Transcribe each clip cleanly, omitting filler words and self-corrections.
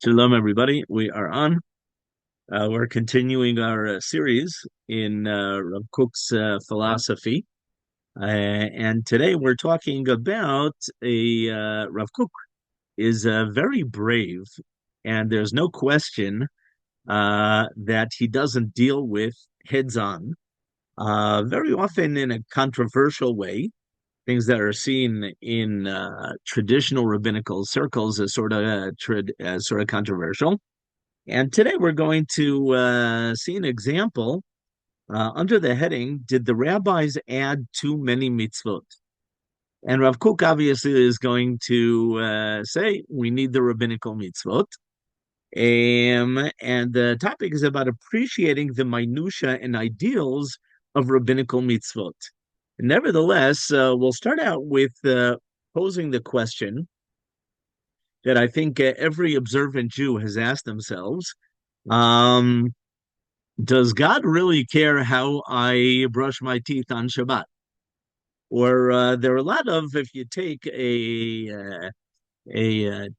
Shalom, everybody. We are on. We're continuing our series in Rav Kook's philosophy. And today we're talking about Rav Kook is very brave, and there's no question that he doesn't deal with heads on, very often in a controversial way. Things that are seen in traditional rabbinical circles as sort of controversial. And today we're going to see an example under the heading, Did the rabbis add too many mitzvot? And Rav Kook obviously is going to say we need the rabbinical mitzvot. And the topic is about appreciating the minutia and ideals of rabbinical mitzvot. Nevertheless, we'll start out with posing the question that I think every observant Jew has asked themselves. Um, does God really care how I brush my teeth on Shabbat? Or there are a lot of, if you take a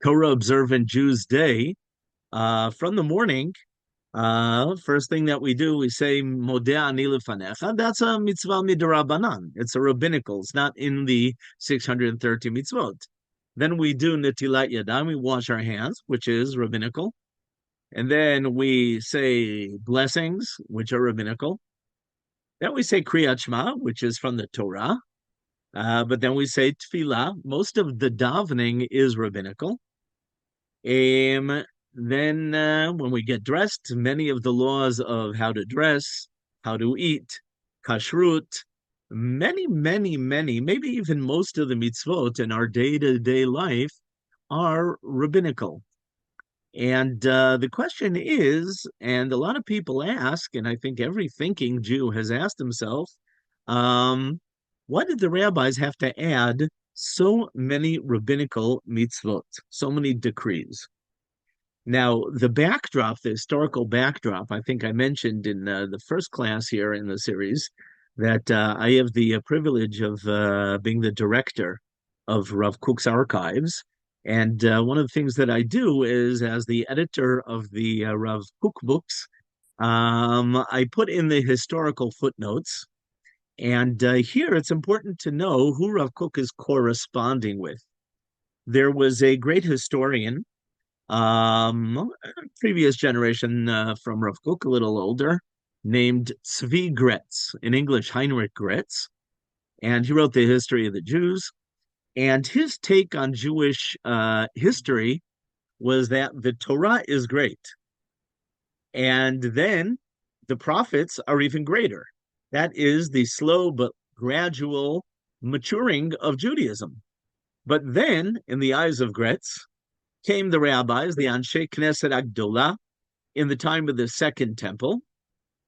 Torah observant Jew's day, from the morning, first thing that we do, we say Modeh ani lefanecha. That's a mitzvah midrabanan. It's a rabbinical. It's not in the 630 mitzvot. Then we do netilat yadayim. We wash our hands, which is rabbinical. And then we say blessings, which are rabbinical. Then we say Kriyat Shema, which is from the Torah. But then we say Tefillah. Most of the davening is rabbinical. Then when we get dressed, many of the laws of how to dress, how to eat, kashrut, many, maybe even most of the mitzvot in our day-to-day life are rabbinical. And the question is, and a lot of people ask, and I think every thinking Jew has asked himself, why did the rabbis have to add so many rabbinical mitzvot, so many decrees? Now, the backdrop, the historical backdrop, I think I mentioned in the first class here in the series that I have the privilege of being the director of Rav Kook's archives. And one of the things that I do is, as the editor of the Rav Kook books, I put in the historical footnotes. And here it's important to know who Rav Kook is corresponding with. There was a great historian, previous generation from Rav Kook, a little older, named Tzvi Gretz, in English, Heinrich Gretz. And he wrote the history of the Jews. And his take on Jewish history was that the Torah is great. And then the prophets are even greater. That is the slow but gradual maturing of Judaism. But then, in the eyes of Gretz, came the rabbis, the Anshe Knesset Agdola, in the time of the Second Temple,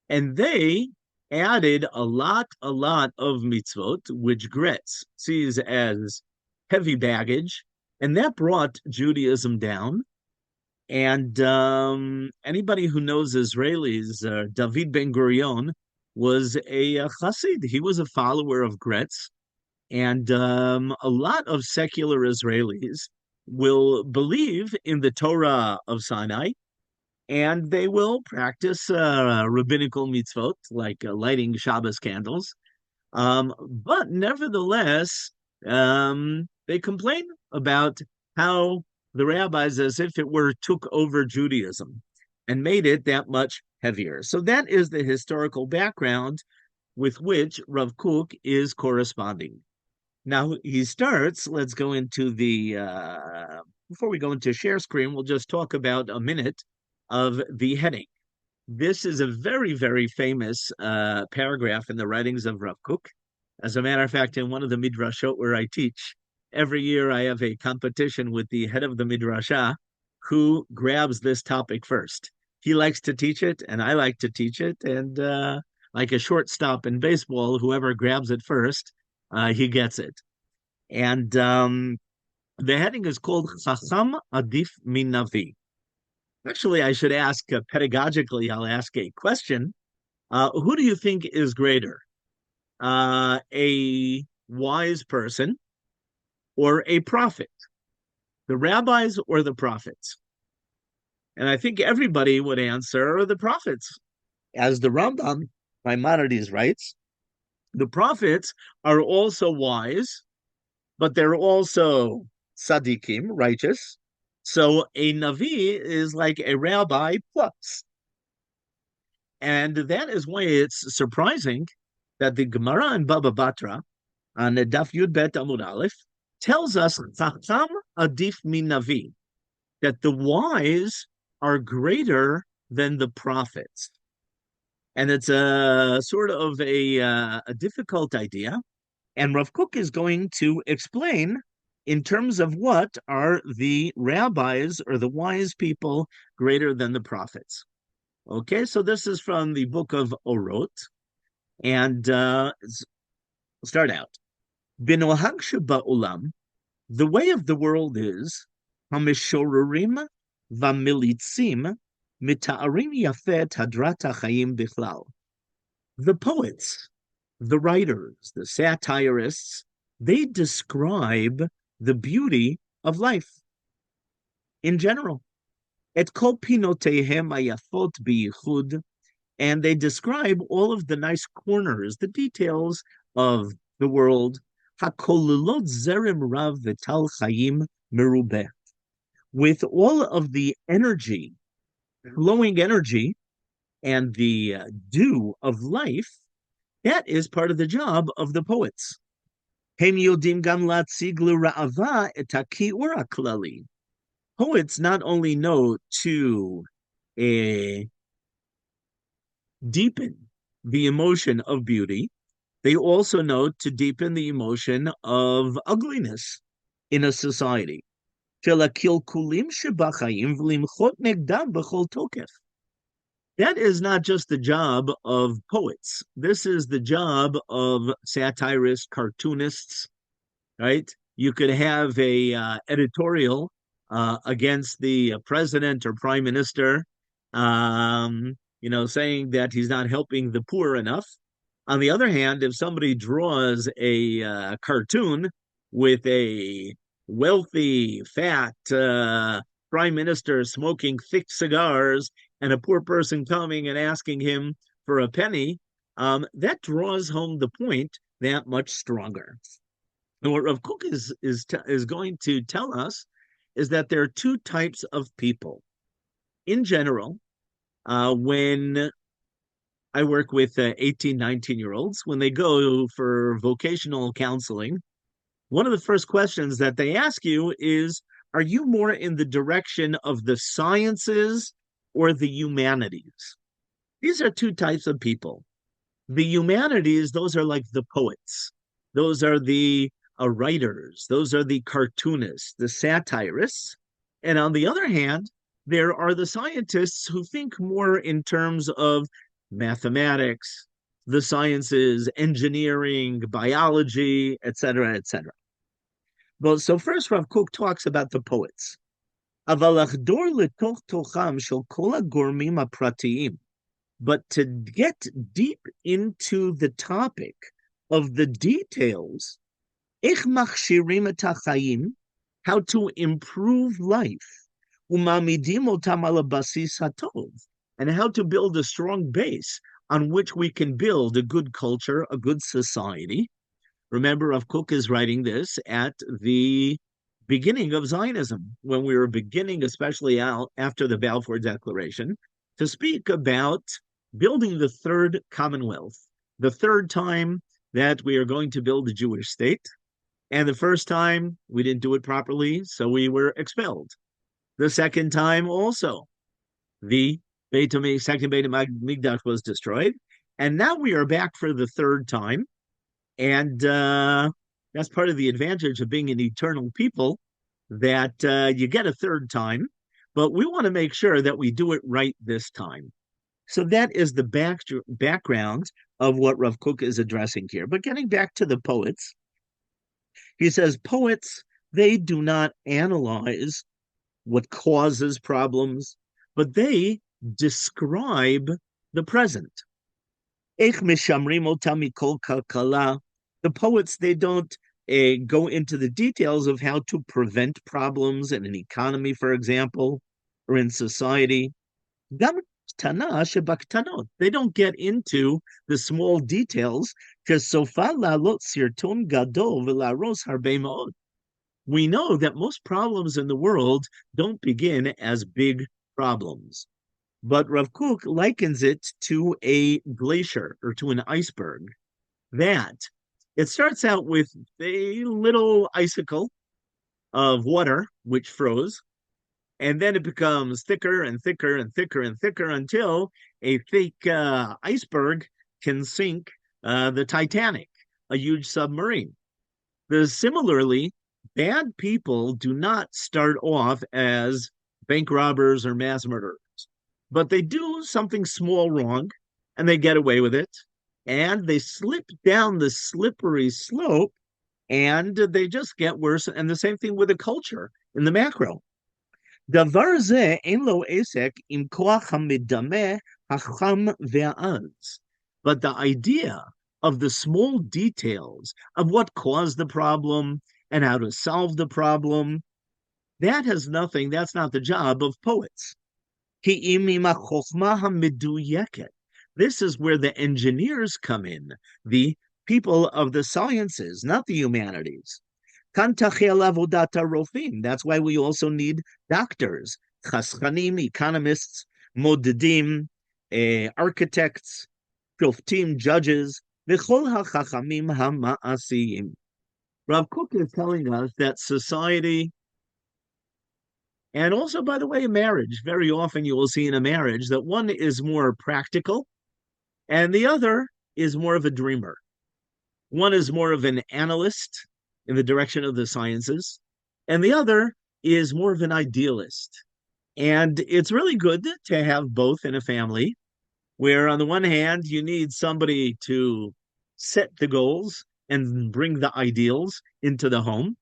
and they added a lot of mitzvot, which Gretz sees as heavy baggage, and that brought Judaism down. And anybody who knows Israelis, David Ben Gurion was a Chassid. He was a follower of Gretz, and a lot of secular Israelis will believe in the Torah of Sinai, and they will practice rabbinical mitzvot like lighting Shabbos candles. But nevertheless, they complain about how the rabbis, as if it were, took over Judaism and made it that much heavier. So that is the historical background with which Rav Kook is corresponding. Now he starts, let's go into before we go into share screen, we'll just talk about a minute of the heading. This is a very famous paragraph in the writings of Rav Kook. As a matter of fact, in one of the midrashot where I teach, every year I have a competition with the head of the midrashah who grabs this topic first. He likes to teach it, and I like to teach it, and like a shortstop in baseball, whoever grabs it first, he gets it. And the heading is called Chacham Adif Min Navi. Actually, I should ask pedagogically, I'll ask a question. Who do you think is greater? A wise person or a prophet? The rabbis or the prophets? And I think everybody would answer the prophets. As the Rambam, Maimonides writes, the prophets are also wise, but they're also tzaddikim, righteous. So a Navi is like a rabbi plus. And that is why it's surprising that the Gemara in Baba Batra on the Daf Yud Bet Amud Aleph tells us Chacham Adif min Navi, that the wise are greater than the prophets. And it's a sort of a difficult idea. And Rav Kook is going to explain in terms of what are the rabbis or the wise people greater than the prophets. Okay, so this is from the book of Orot. And start out. Binohag ba'olam, the way of the world is Hamishorurim v'militzim mita'arim yafet hadrat ha'chaim bichlal. The poets, the writers, the satirists, they describe the beauty of life in general. Et kol pinotehem hayafot biyichud, and they describe all of the nice corners, the details of the world. Hakolulot zerem rav v'tal chayim merubeh, with all of the energy, flowing energy, and the dew of life. That is part of the job of the poets. Hem yodim gam latzig l'ra'ava et haki'ur haklali. Poets not only know to deepen the emotion of beauty, they also know to deepen the emotion of ugliness in a society. That is not just the job of poets. This is the job of satirists, cartoonists, right? You could have a editorial against the president or prime minister, saying that he's not helping the poor enough. On the other hand, if somebody draws a cartoon with a wealthy, fat prime minister smoking thick cigars and a poor person coming and asking him for a penny, that draws home the point that much stronger. And what Rav Kook is going to tell us is that there are two types of people. In general, when I work with 18, 19-year-olds, when they go for vocational counseling, one of the first questions that they ask you is, are you more in the direction of the sciences or the humanities? These are two types of people. The humanities, those are like the poets. Those are the writers. Those are the cartoonists, the satirists. And on the other hand, there are the scientists who think more in terms of mathematics, the sciences, engineering, biology, etc., etc. Well, so first Rav Kook talks about the poets. But to get deep into the topic of the details, how to improve life, and how to build a strong base on which we can build a good culture, a good society. Remember, Rav Kook is writing this at the beginning of Zionism, when we were beginning, especially out after the Balfour Declaration, to speak about building the third commonwealth, the third time that we are going to build a Jewish state. And the first time we didn't do it properly, so we were expelled. The second time also, the second Beit HaMikdash was destroyed. And now we are back for the third time. And that's part of the advantage of being an eternal people, that you get a third time. But we want to make sure that we do it right this time. So that is the background of what Rav Kook is addressing here. But getting back to the poets, he says poets, they do not analyze what causes problems, but they describe the present. The poets, they don't go into the details of how to prevent problems in an economy, for example, or in society. Gam ktana shebaktanot. They don't get into the small details because sofa la'alot sirton gadol v'la'aros harbe ma'od. We know that most problems in the world don't begin as big problems. But Rav Kook likens it to a glacier or to an iceberg, that it starts out with a little icicle of water which froze, and then it becomes thicker and thicker and thicker and thicker until a thick iceberg can sink the Titanic, a huge submarine. Similarly, bad people do not start off as bank robbers or mass murderers, but they do something small wrong and they get away with it, and they slip down the slippery slope and they just get worse. And the same thing with the culture in the macro. דבר זה אין לו עסק עם כוח המדמה החם והעז. But the idea of the small details of what caused the problem and how to solve the problem, that has nothing, that's not the job of poets. כי אם עם החוכמה המדויקת. This is where the engineers come in, the people of the sciences, not the humanities. That's why we also need doctors, chaschanim, economists, modedim, architects, shoftim, judges, v'chol hachachamim hama'asiyim. Rav Kook is telling us that society, and also, by the way, marriage, very often you will see in a marriage that one is more practical and the other is more of a dreamer. One is more of an analyst in the direction of the sciences, and the other is more of an idealist. And it's really good to have both in a family, where on the one hand, you need somebody to set the goals and bring the ideals into the home.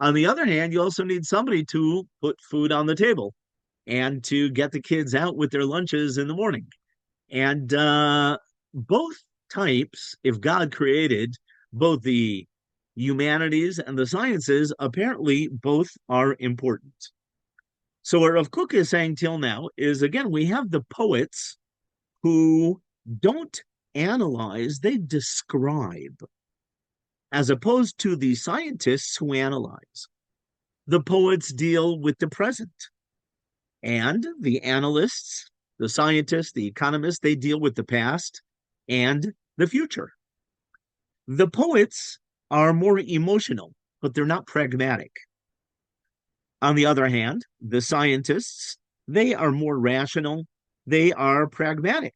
On the other hand, you also need somebody to put food on the table and to get the kids out with their lunches in the morning. And both types, if God created both the humanities and the sciences, apparently both are important. So what Rav Kook is saying till now is, again, we have the poets who don't analyze, they describe, as opposed to the scientists who analyze. The poets deal with the present, and the analysts, the scientists, the economists, they deal with the past and the future. The poets are more emotional, but they're not pragmatic. On the other hand, the scientists, they are more rational, they are pragmatic.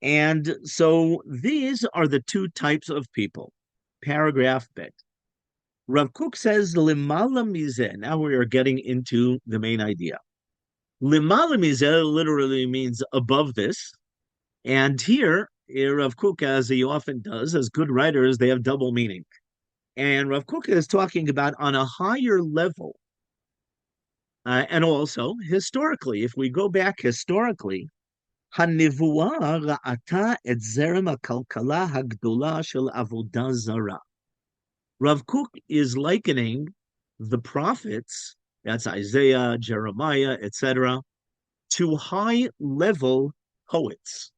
And so these are the two types of people. Paragraph bet. Rav Kook says, Limala mizeh. Now we are getting into the main idea. Limala mizeh literally means above this. And here, Rav Kook, as he often does, as good writers, they have double meaning. And Rav Kook is talking about on a higher level. And also, historically, if we go back historically, הנבואה ראתה את זרם הכלכלה הגדולה של עבודה זרה. Rav Kook is likening the prophets, that's Isaiah, Jeremiah, etc., to high-level poets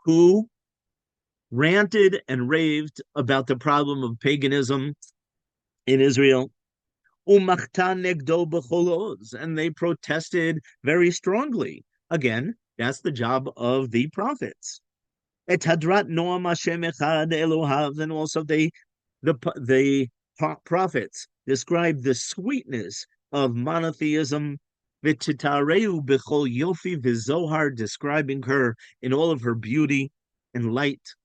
who ranted and raved about the problem of paganism in Israel. And they protested very strongly. Again, that's the job of the prophets. And also the prophets describe the sweetness of monotheism, describing her in all of her beauty and light.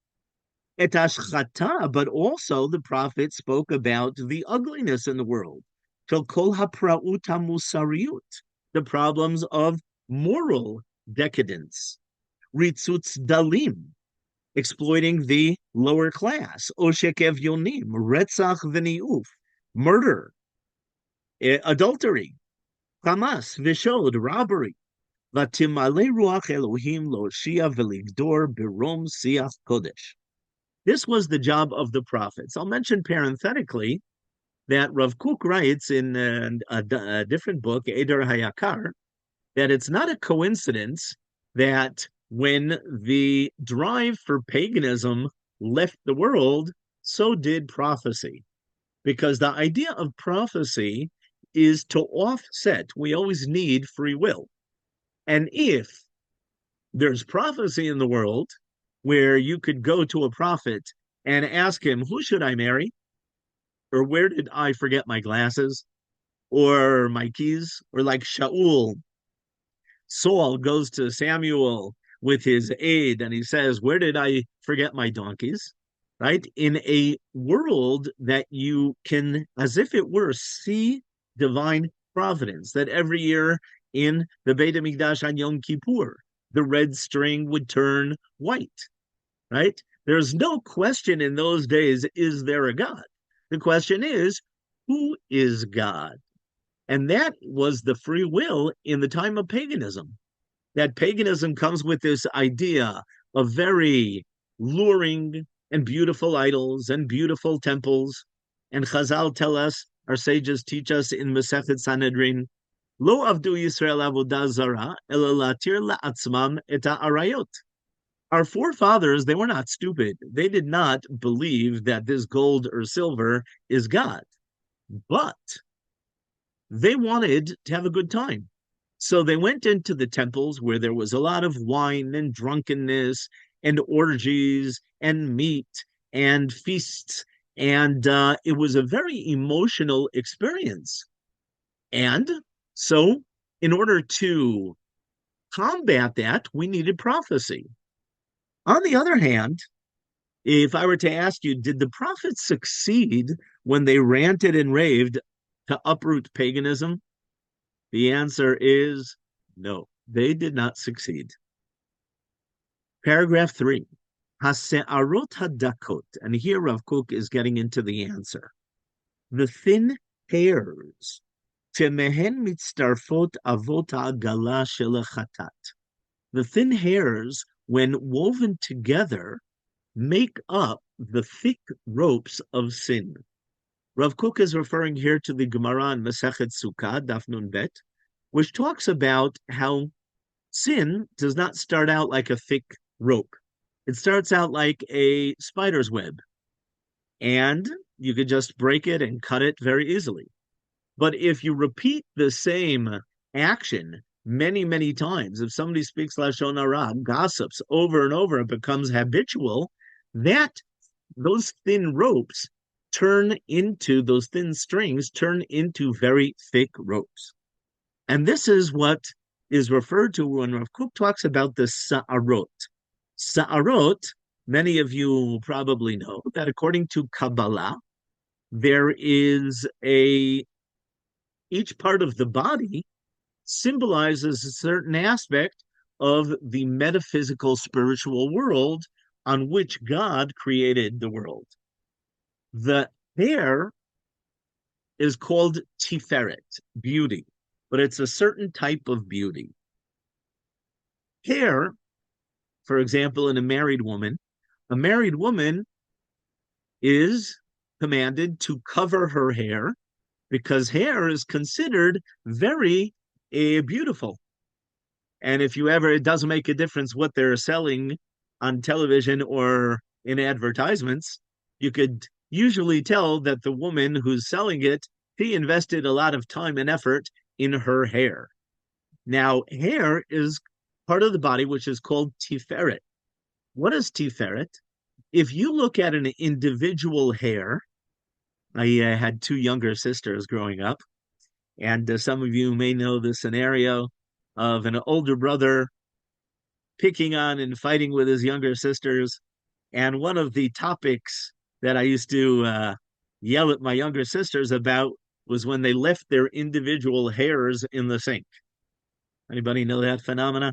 But also the prophets spoke about the ugliness in the world. The problems of moral decadence. Ritzutz dalim, exploiting the lower class. Oshek evyonim, retzach v'niuf, murder, adultery, chamas, v'shod, robbery. Vatimale ruach Elohim lo shia v'ligdor birom siach kodesh. This was the job of the prophets. I'll mention parenthetically that Rav Kook writes in a different book, Eder Hayakar, that it's not a coincidence that when the drive for paganism left the world, so did prophecy. Because the idea of prophecy is to offset. We always need free will. And if there's prophecy in the world where you could go to a prophet and ask him, who should I marry? Or where did I forget my glasses? Or my keys? Or like Shaul, Saul goes to Samuel with his aide and he says, where did I forget my donkeys? Right? In a world that you can, as if it were, see divine providence, that every year in the Beit HaMikdash on Yom Kippur, the red string would turn white, right? There's no question in those days, is there a God? The question is, who is God? And that was the free will in the time of paganism. That paganism comes with this idea of very luring and beautiful idols and beautiful temples. And Chazal tell us, our sages teach us in Masechet Sanhedrin, Lo avdu Yisrael avodah zara, ela latir la'atzmam et ha'arayot. Our forefathers, they were not stupid. They did not believe that this gold or silver is God, but they wanted to have a good time. So they went into the temples where there was a lot of wine and drunkenness and orgies and meat and feasts. And it was a very emotional experience. And so, in order to combat that, we needed prophecy. On the other hand, if I were to ask you, did the prophets succeed when they ranted and raved to uproot paganism? The answer is no, they did not succeed. Paragraph 3. Hase'arot hadakot, and here Rav Kook is getting into the answer. The thin hairs, shemehen mitztarfot avot ha'agala shel chatat. The thin hairs, when woven together, make up the thick ropes of sin. Rav Kook is referring here to the Gemara in Masechet Sukkah, Daf Nun Bet, which talks about how sin does not start out like a thick rope. It starts out like a spider's web, and you could just break it and cut it very easily. But if you repeat the same action many, many times, if somebody speaks Lashon Hara, gossips over and over, it becomes habitual, that those thin ropes those thin strings turn into very thick ropes. And this is what is referred to when Rav Kook talks about the sa'arot. Sa'arot, many of you probably know that according to Kabbalah, there is each part of the body symbolizes a certain aspect of the metaphysical spiritual world on which God created the world. The hair is called tiferet, beauty, but it's a certain type of beauty. Hair, for example, in a married woman is commanded to cover her hair because hair is considered very beautiful. And if you ever, it doesn't make a difference what they're selling on television or in advertisements, you could usually tell that the woman who's selling it, she invested a lot of time and effort in her hair. Now, hair is part of the body which is called tiferet. What is tiferet? If you look at an individual hair, I had two younger sisters growing up, and some of you may know the scenario of an older brother picking on and fighting with his younger sisters. And one of the topics that I used to yell at my younger sisters about was when they left their individual hairs in the sink. Anybody know that phenomena?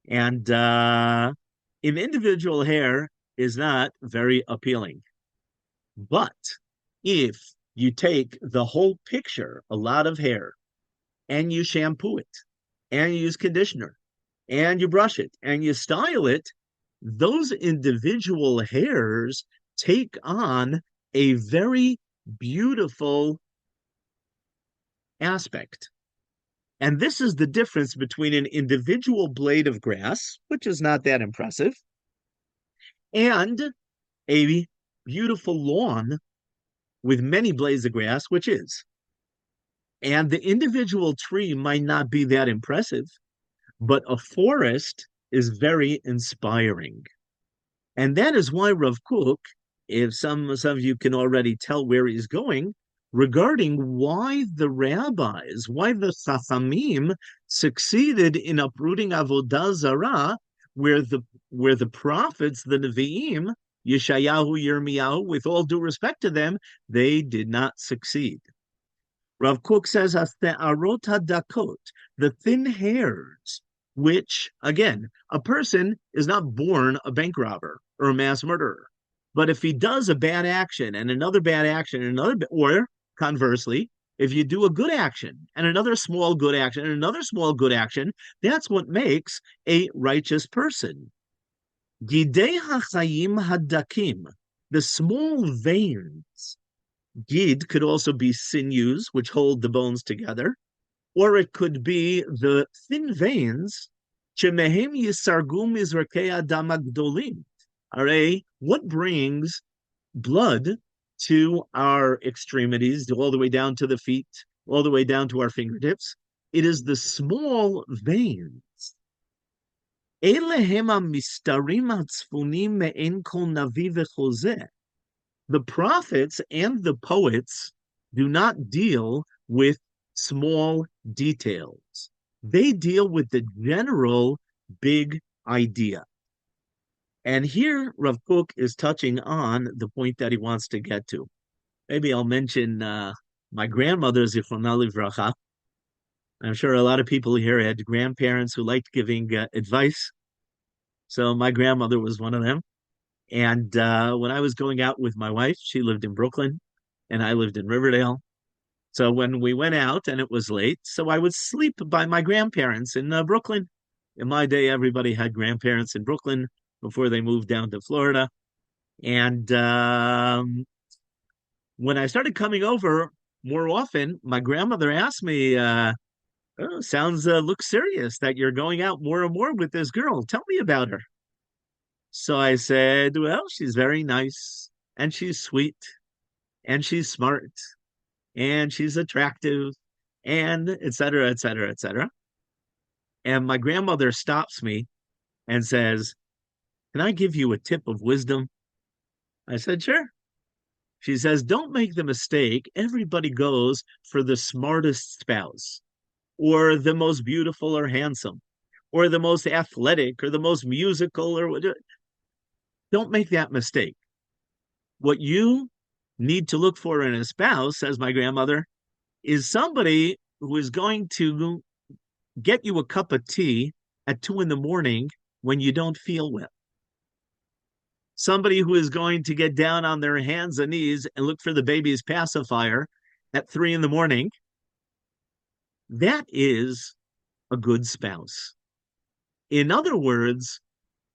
And an individual hair is not very appealing. But if you take the whole picture, a lot of hair, and you shampoo it, and you use conditioner, and you brush it, and you style it, those individual hairs take on a very beautiful aspect. And this is the difference between an individual blade of grass, which is not that impressive, and a beautiful lawn with many blades of grass, which is. And the individual tree might not be that impressive, but a forest is very inspiring. And that is why Rav Kook, if some of you can already tell where he's going, regarding why the rabbis, why the Chachamim succeeded in uprooting Avodah Zarah, where the prophets, the Nevi'im, Yeshayahu, Yirmiyahu, with all due respect to them, they did not succeed. Rav Kook says, "Aste'arot hadakot," the thin hairs, which, again, a person is not born a bank robber or a mass murderer. But if he does a bad action and another bad action and or conversely, if you do a good action and another small good action and another small good action, that's what makes a righteous person. Gidei hachayim hadakim, the small veins. Gid could also be sinews, which hold the bones together, or it could be the thin veins. Shemehem yisargu mizrakei adam agdolim. What brings blood to our extremities, all the way down to the feet, all the way down to our fingertips? It is the small veins. Elehem mistarim hatzfunim me'en kol navi v'chozeh. The prophets and the poets do not deal with small details. They deal with the general big idea. And here Rav Kook is touching on the point that he wants to get to. Maybe I'll mention my grandmother, Zichrona Livracha. I'm sure a lot of people here had grandparents who liked giving advice. So my grandmother was one of them. And when I was going out with my wife, she lived in Brooklyn and I lived in Riverdale. So when we went out and it was late, so I would sleep by my grandparents in Brooklyn. In my day, everybody had grandparents in Brooklyn before they moved down to Florida. And when I started coming over more often, my grandmother asked me, "Oh, sounds looks serious that you're going out more and more with this girl. Tell me about her." So I said, "Well, she's very nice and she's sweet and she's smart and she's attractive and et cetera, et cetera, et cetera." And my grandmother stops me and says, "Can I give you a tip of wisdom?" I said, "Sure." She says, "Don't make the mistake. Everybody goes for the smartest spouse or the most beautiful or handsome or the most athletic or the most musical or whatever. Don't make that mistake. What you need to look for in a spouse," says my grandmother, "is somebody who is going to get you a cup of tea at 2 in the morning when you don't feel well. Somebody who is going to get down on their hands and knees and look for the baby's pacifier at 3 in the morning. That is a good spouse." In other words,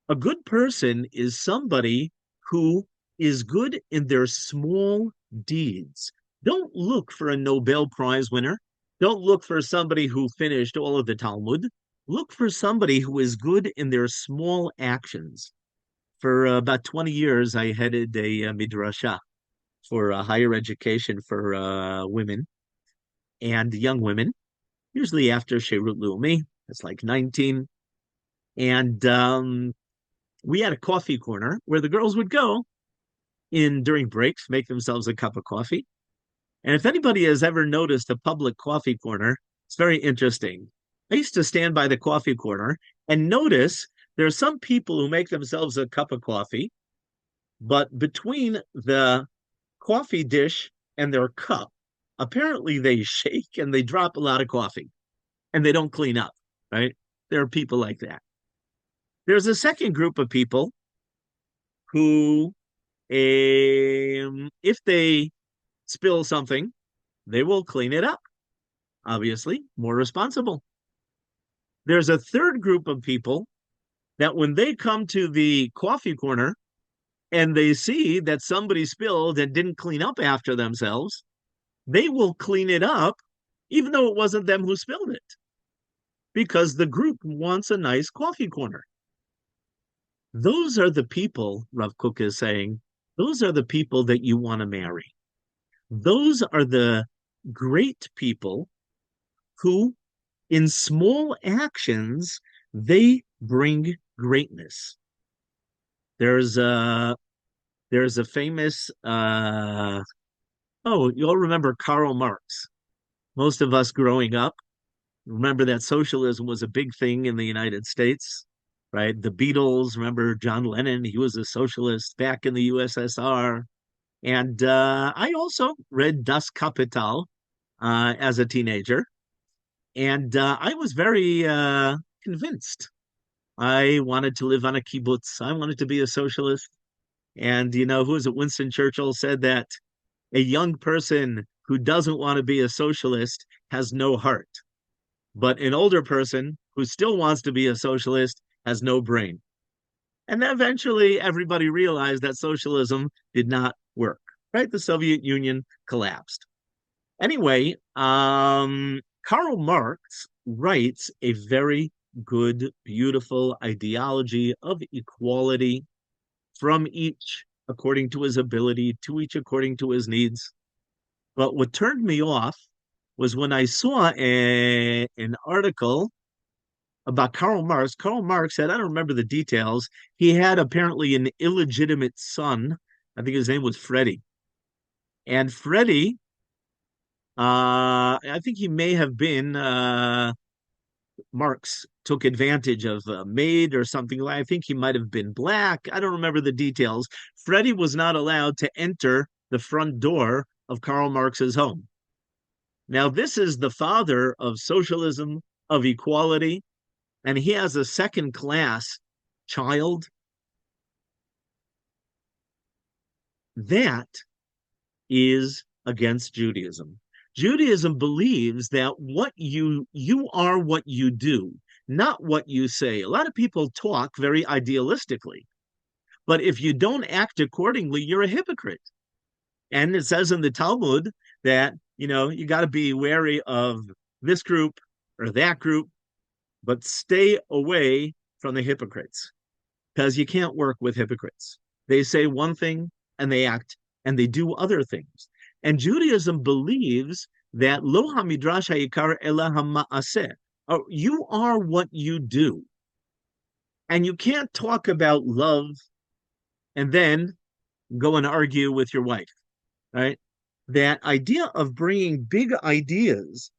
a good person is somebody who is good in their small deeds. Don't look for a Nobel Prize winner. Don't look for somebody who finished all of the Talmud. Look for somebody who is good in their small actions. For about 20 years, I headed a midrasha for higher education for women and young women, usually after Sherut Leumi. It's like 19. And we had a coffee corner where the girls would go in during breaks, make themselves a cup of coffee. And if anybody has ever noticed a public coffee corner, it's very interesting. I used to stand by the coffee corner and notice there are some people who make themselves a cup of coffee, but between the coffee dish and their cup, apparently they shake and they drop a lot of coffee and they don't clean up, right? There are people like that. There's a second group of people who, if they spill something, they will clean it up. Obviously, more responsible. There's a third group of people that when they come to the coffee corner and they see that somebody spilled and didn't clean up after themselves, they will clean it up, even though it wasn't them who spilled it. because the group wants a nice coffee corner. Those are the people, Rav Kook is saying, those are the people that you want to marry. Those are the great people who, in small actions, they bring greatness. There's a there's a famous oh, you'll remember Karl Marx. Most of us growing up remember that socialism was a big thing in the United States, right? The Beatles, remember John Lennon, he was a socialist back in the USSR. And I also read Das Kapital as a teenager, and I was very convinced. I wanted to live on a kibbutz. I wanted to be a socialist. And who was it? Winston Churchill said that a young person who doesn't want to be a socialist has no heart, but an older person who still wants to be a socialist has no brain. And eventually, everybody realized that socialism did not work, right? The Soviet Union collapsed. Anyway, Karl Marx writes a very good, beautiful ideology of equality from each according to his ability, to each according to his needs. But what turned me off was when I saw an article about Karl Marx. Karl Marx had, I don't remember the details, he had apparently an illegitimate son. I think his name was Freddie. And Freddie, I think he may have been Marx took advantage of a maid or something. I think he might have been black. I don't remember the details. Freddie was not allowed to enter the front door of Karl Marx's home. Now, this is the father of socialism, of equality, and he has a second class child. That is against Judaism. Judaism believes that you are what you do, not what you say. A lot of people talk very idealistically, but if you don't act accordingly, you're a hypocrite. And it says in the Talmud that, you got to be wary of this group or that group, but stay away from the hypocrites because you can't work with hypocrites. They say one thing and they act and they do other things. And Judaism believes that lo hamidrash hayikar ela hama'aseh. You are what you do. And you can't talk about love and then go and argue with your wife, right? That idea of bringing big ideas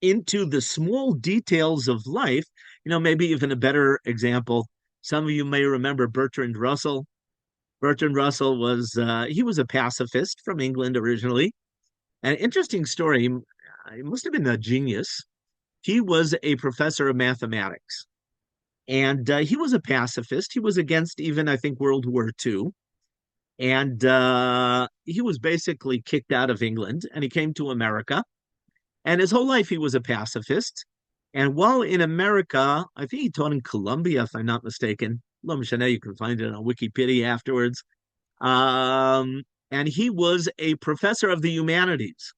into the small details of life, maybe even a better example. Some of you may remember Bertrand Russell. Bertrand Russell he was a pacifist from England originally. An interesting story. He must have been a genius. He was a professor of mathematics, and he was a pacifist. He was against even, I think, World War II. And he was basically kicked out of England, and he came to America. And his whole life, he was a pacifist. And while in America, I think he taught in Columbia, if I'm not mistaken. You can find it on Wikipedia afterwards. And he was a professor of the humanities.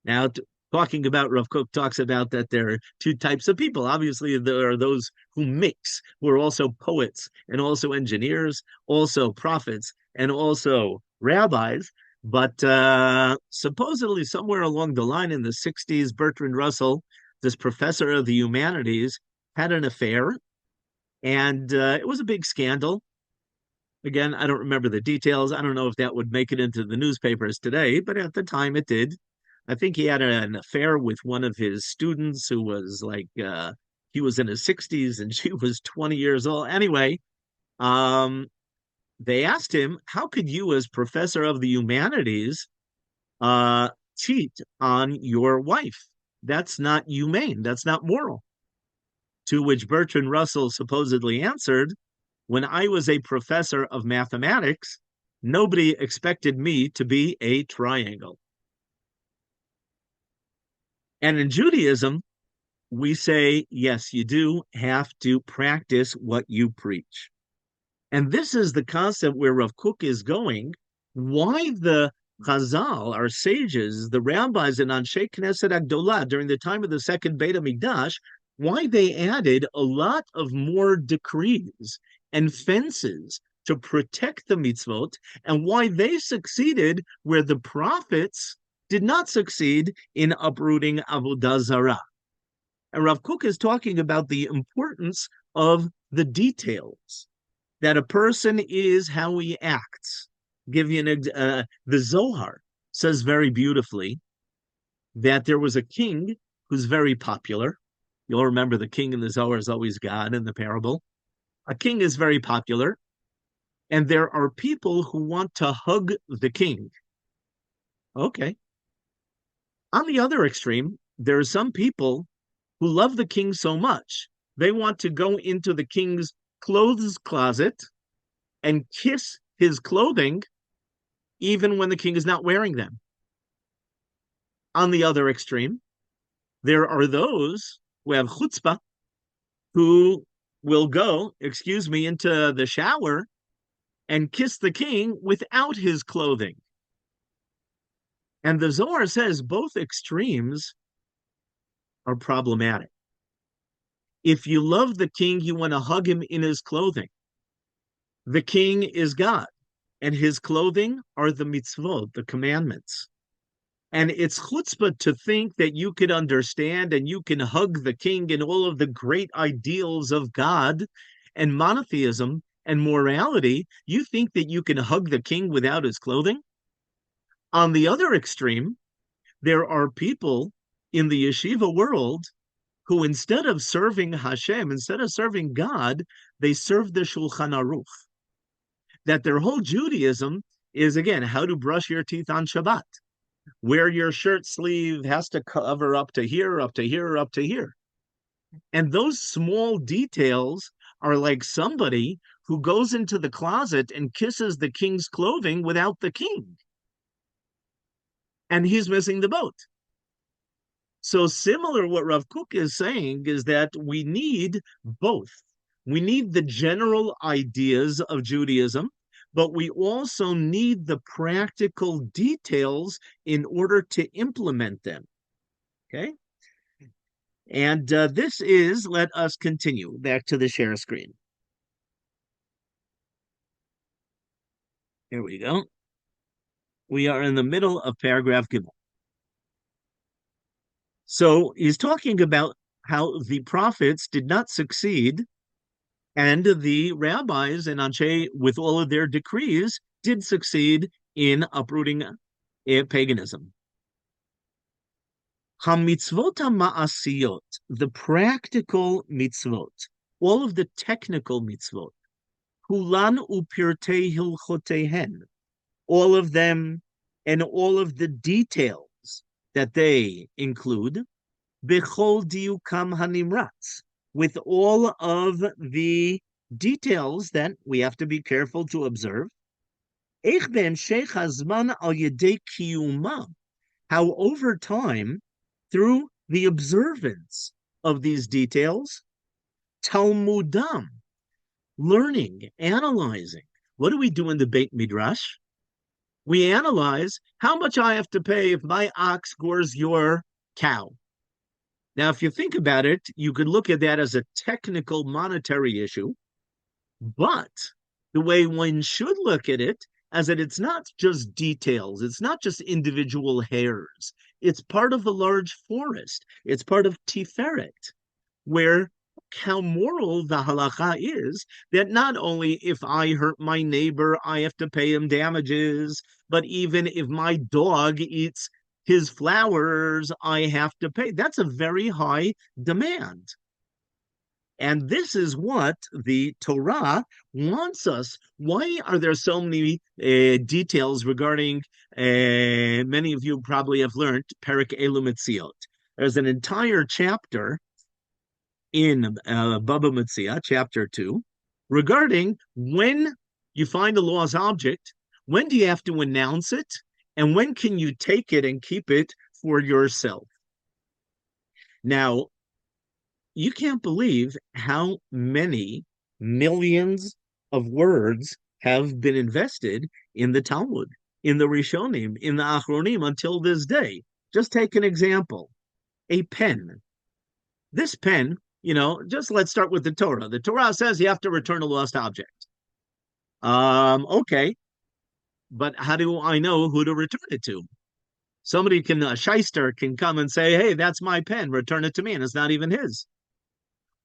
Now, talking about Rav Kook talks about that there are two types of people. Obviously, there are those who mix, who are also poets and also engineers, also prophets, and also rabbis. But supposedly, somewhere along the line in the 60s, Bertrand Russell, this professor of the humanities, had an affair, and it was a big scandal. Again, I don't remember the details. I don't know if that would make it into the newspapers today, but at the time it did. I think he had an affair with one of his students who was like, he was in his 60s and she was 20 years old. Anyway, um, they asked him, how could you, as professor of the humanities, uh, cheat on your wife? That's not humane. That's not moral. To which Bertrand Russell supposedly answered, when I was a professor of mathematics, nobody expected me to be a triangle. And in Judaism, we say, yes, you do have to practice what you preach. And this is the concept where Rav Kook is going. Why the Chazal, our sages, the rabbis in Anshe Knesset Agdolah during the time of the second Beit HaMikdash, why they added a lot of more decrees and fences to protect the mitzvot, and why they succeeded where the prophets did not succeed in uprooting Avodah Zarah. And Rav Kook is talking about the importance of the details, that a person is how he acts. Give you the Zohar says very beautifully that there was a king who's very popular. You'll remember the king in the Zohar is always God in the parable. A king is very popular, and there are people who want to hug the king. Okay. On the other extreme, there are some people who love the king so much, they want to go into the king's clothes closet and kiss his clothing even when the king is not wearing them. On the other extreme, there are those who have chutzpah who will go, into the shower and kiss the king without his clothing. And the Zohar says both extremes are problematic. If you love the king, you want to hug him in his clothing. The king is God, and his clothing are the mitzvot, the commandments. And it's chutzpah to think that you could understand and you can hug the king and all of the great ideals of God and monotheism and morality. You think that you can hug the king without his clothing? On the other extreme, there are people in the yeshiva world who, instead of serving Hashem, instead of serving God, they serve the Shulchan Aruch. That their whole Judaism is, again, how to brush your teeth on Shabbat, where your shirt sleeve has to cover up to here, up to here, up to here. And those small details are like somebody who goes into the closet and kisses the king's clothing without the king. And he's missing the boat. So similar, what Rav Kook is saying is that we need both. We need the general ideas of Judaism, but we also need the practical details in order to implement them. Okay? And this is, let us continue back to the share screen. Here we go. We are in the middle of paragraph Gimel. So he's talking about how the prophets did not succeed, and the rabbis and Anshe, with all of their decrees, did succeed in uprooting paganism. HaMitzvot HaMa'asiyot, the practical mitzvot, all of the technical mitzvot, Hulan upirtei hilchotehen, all of them and all of the details that they include, bechol diukam hanimratz, with all of the details that we have to be careful to observe. Eich be'emshech hazman al yedei kiyumam, how over time, through the observance of these details, talmudam, learning, analyzing. What do we do in the Beit Midrash? We analyze how much I have to pay if my ox gores your cow. Now, if you think about it, you could look at that as a technical monetary issue, but the way one should look at it is that it's not just details, it's not just individual hairs, it's part of a large forest, it's part of Tiferet, where how moral the halacha is that not only if I hurt my neighbor, I have to pay him damages, but even if my dog eats his flowers, I have to pay. That's a very high demand. And this is what the Torah wants us. Why are there so many details regarding, many of you probably have learned, Perek Elu Metziot. There's an entire chapter in Baba Metzia, chapter 2, regarding when you find a lost object, when do you have to announce it, and when can you take it and keep it for yourself? Now, you can't believe how many millions of words have been invested in the Talmud. in the Rishonim, in the Achronim until this day. Just take an example, a pen. This pen, just let's start with the Torah. The Torah says you have to return a lost object. Okay, but how do I know who to return it to? Somebody can, a shyster can come and say, hey, that's my pen, return it to me, and it's not even his.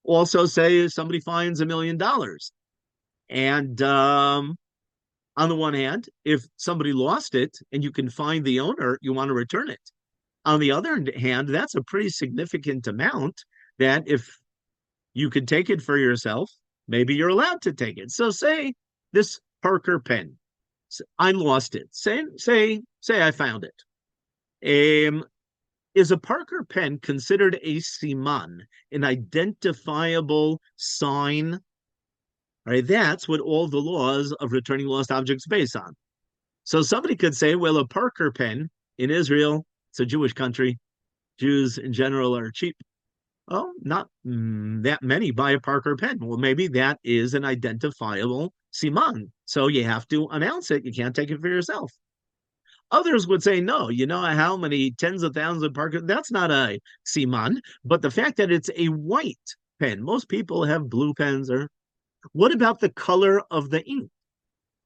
Also, say somebody finds $1 million. And on the one hand, if somebody lost it and you can find the owner, you want to return it. On the other hand, that's a pretty significant amount that if you could take it for yourself, maybe you're allowed to take it. So say this Parker pen, I lost it. Say I found it. Is a Parker pen considered a siman, an identifiable sign? Right, that's what all the laws of returning lost objects based on. So somebody could say, well, a Parker pen in Israel, it's a Jewish country. Jews in general are cheap. Oh, not that many buy a Parker pen. Well, maybe that is an identifiable siman. So you have to announce it. You can't take it for yourself. Others would say, no, you know how many tens of thousands of Parker, that's not a siman. But the fact that it's a white pen, most people have blue pens. Or what about the color of the ink?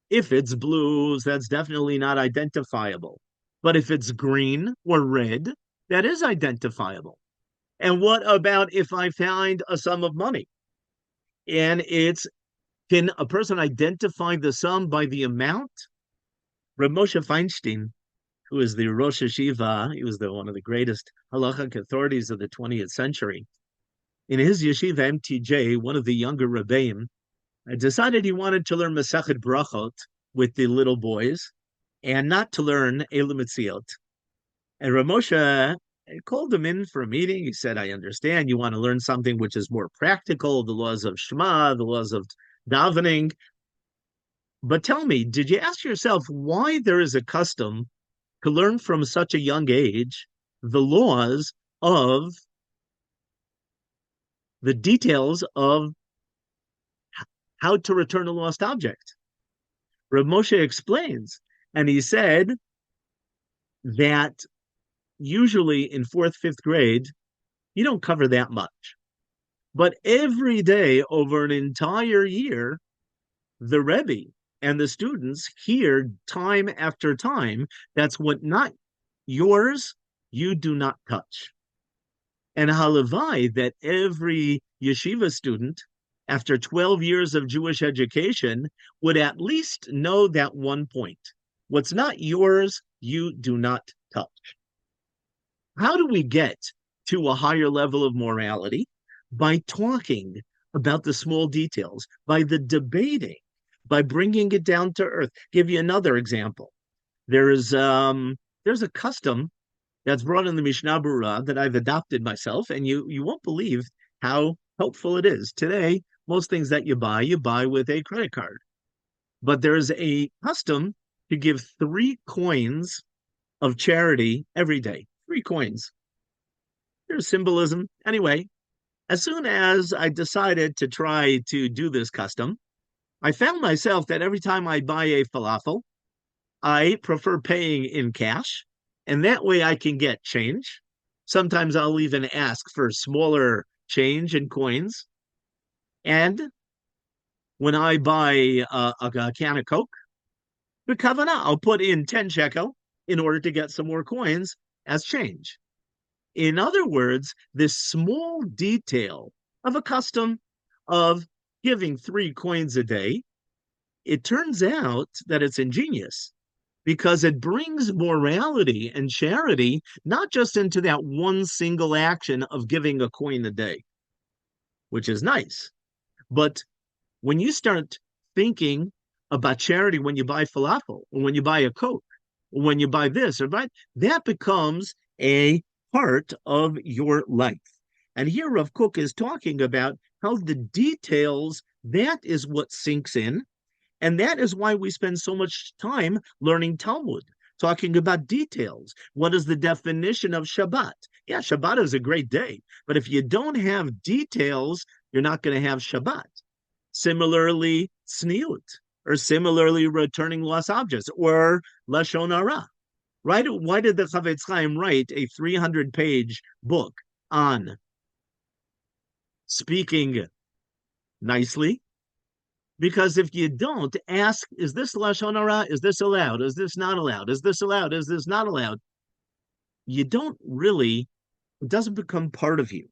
If it's blues, that's definitely not identifiable. But if it's green or red, that is identifiable. And what about if I find a sum of money? And can a person identify the sum by the amount? Reb Moshe Feinstein, who is the Rosh Yeshiva, he was one of the greatest halachic authorities of the 20th century. In his yeshiva MTJ, one of the younger rebbeim decided he wanted to learn Masechet Brachot with the little boys and not to learn Eila Mitziot. And Reb Moshe called him in for a meeting. He said, I understand you want to learn something which is more practical, the laws of Shema, the laws of davening. But tell me, did you ask yourself why there is a custom to learn from such a young age the laws of the details of how to return a lost object? Reb Moshe explains, and he said that usually in fourth, fifth grade, you don't cover that much. But every day over an entire year, the Rebbe and the students hear time after time, that's what not yours, you do not touch. And halavai, that every yeshiva student, after 12 years of Jewish education, would at least know that one point. What's not yours, you do not touch. How do we get to a higher level of morality? By talking about the small details, by the debating, by bringing it down to earth. Give you another example. There's a custom that's brought in the Mishnah Berurah that I've adopted myself, and you won't believe how helpful it is. Today, most things that you buy with a credit card. But there's a custom to give 3 coins of charity every day. 3 coins. There's symbolism. Anyway, as soon as I decided to try to do this custom, I found myself that every time I buy a falafel, I prefer paying in cash, and that way I can get change. Sometimes I'll even ask for smaller change in coins. And when I buy a can of Coke, the kavanah, I'll put in 10 shekel in order to get some more coins as change. In other words, this small detail of a custom of giving 3 coins a day, it turns out that it's ingenious because it brings morality and charity not just into that one single action of giving a coin a day, which is nice, but when you start thinking about charity when you buy falafel, or when you buy a Coke, or when you buy this or that becomes a part of your life. And here Rav Kook is talking about how the details, that is what sinks in. And that is why we spend so much time learning Talmud, talking about details. What is the definition of Shabbat? Yeah, Shabbat is a great day. But if you don't have details, you're not going to have Shabbat. Similarly, tzniut. or similarly returning lost objects, or Lashon Hara. Right? Why did the Chavetz Chaim write a 300-page book on speaking nicely? Because if you don't ask, is this Lashon Hara? Is this allowed? Is this not allowed? Is this allowed? Is this not allowed? You don't really, it doesn't become part of you.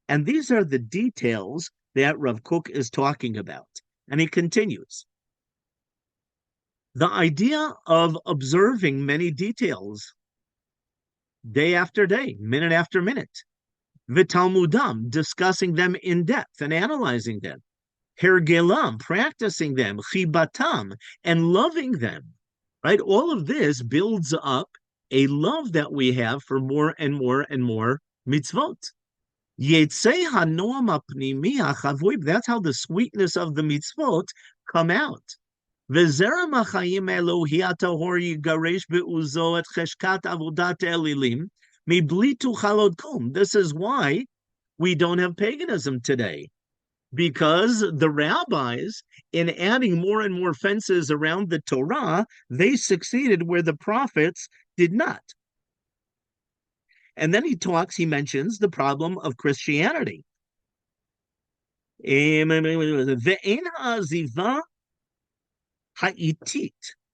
And these are the details that Rav Kook is talking about. And he continues. The idea of observing many details day after day, minute after minute, Vitalmudam, discussing them in depth and analyzing them, Hergelam, practicing them, Chibatam, and loving them, right? All of this builds up a love that we have for more and more and more mitzvot. Yetzei hanoam apnimi hachavui, that's how the sweetness of the mitzvot come out. V'zerem hachayim Elohi atahor yigaresh be'uzo et cheshkat avodat elilim mibli tuchalod kum. This is why we don't have paganism today, because the rabbis, in adding more and more fences around the Torah, they succeeded where the prophets did not. And then he mentions the problem of Christianity. Ve'en ha'aziva ha'itit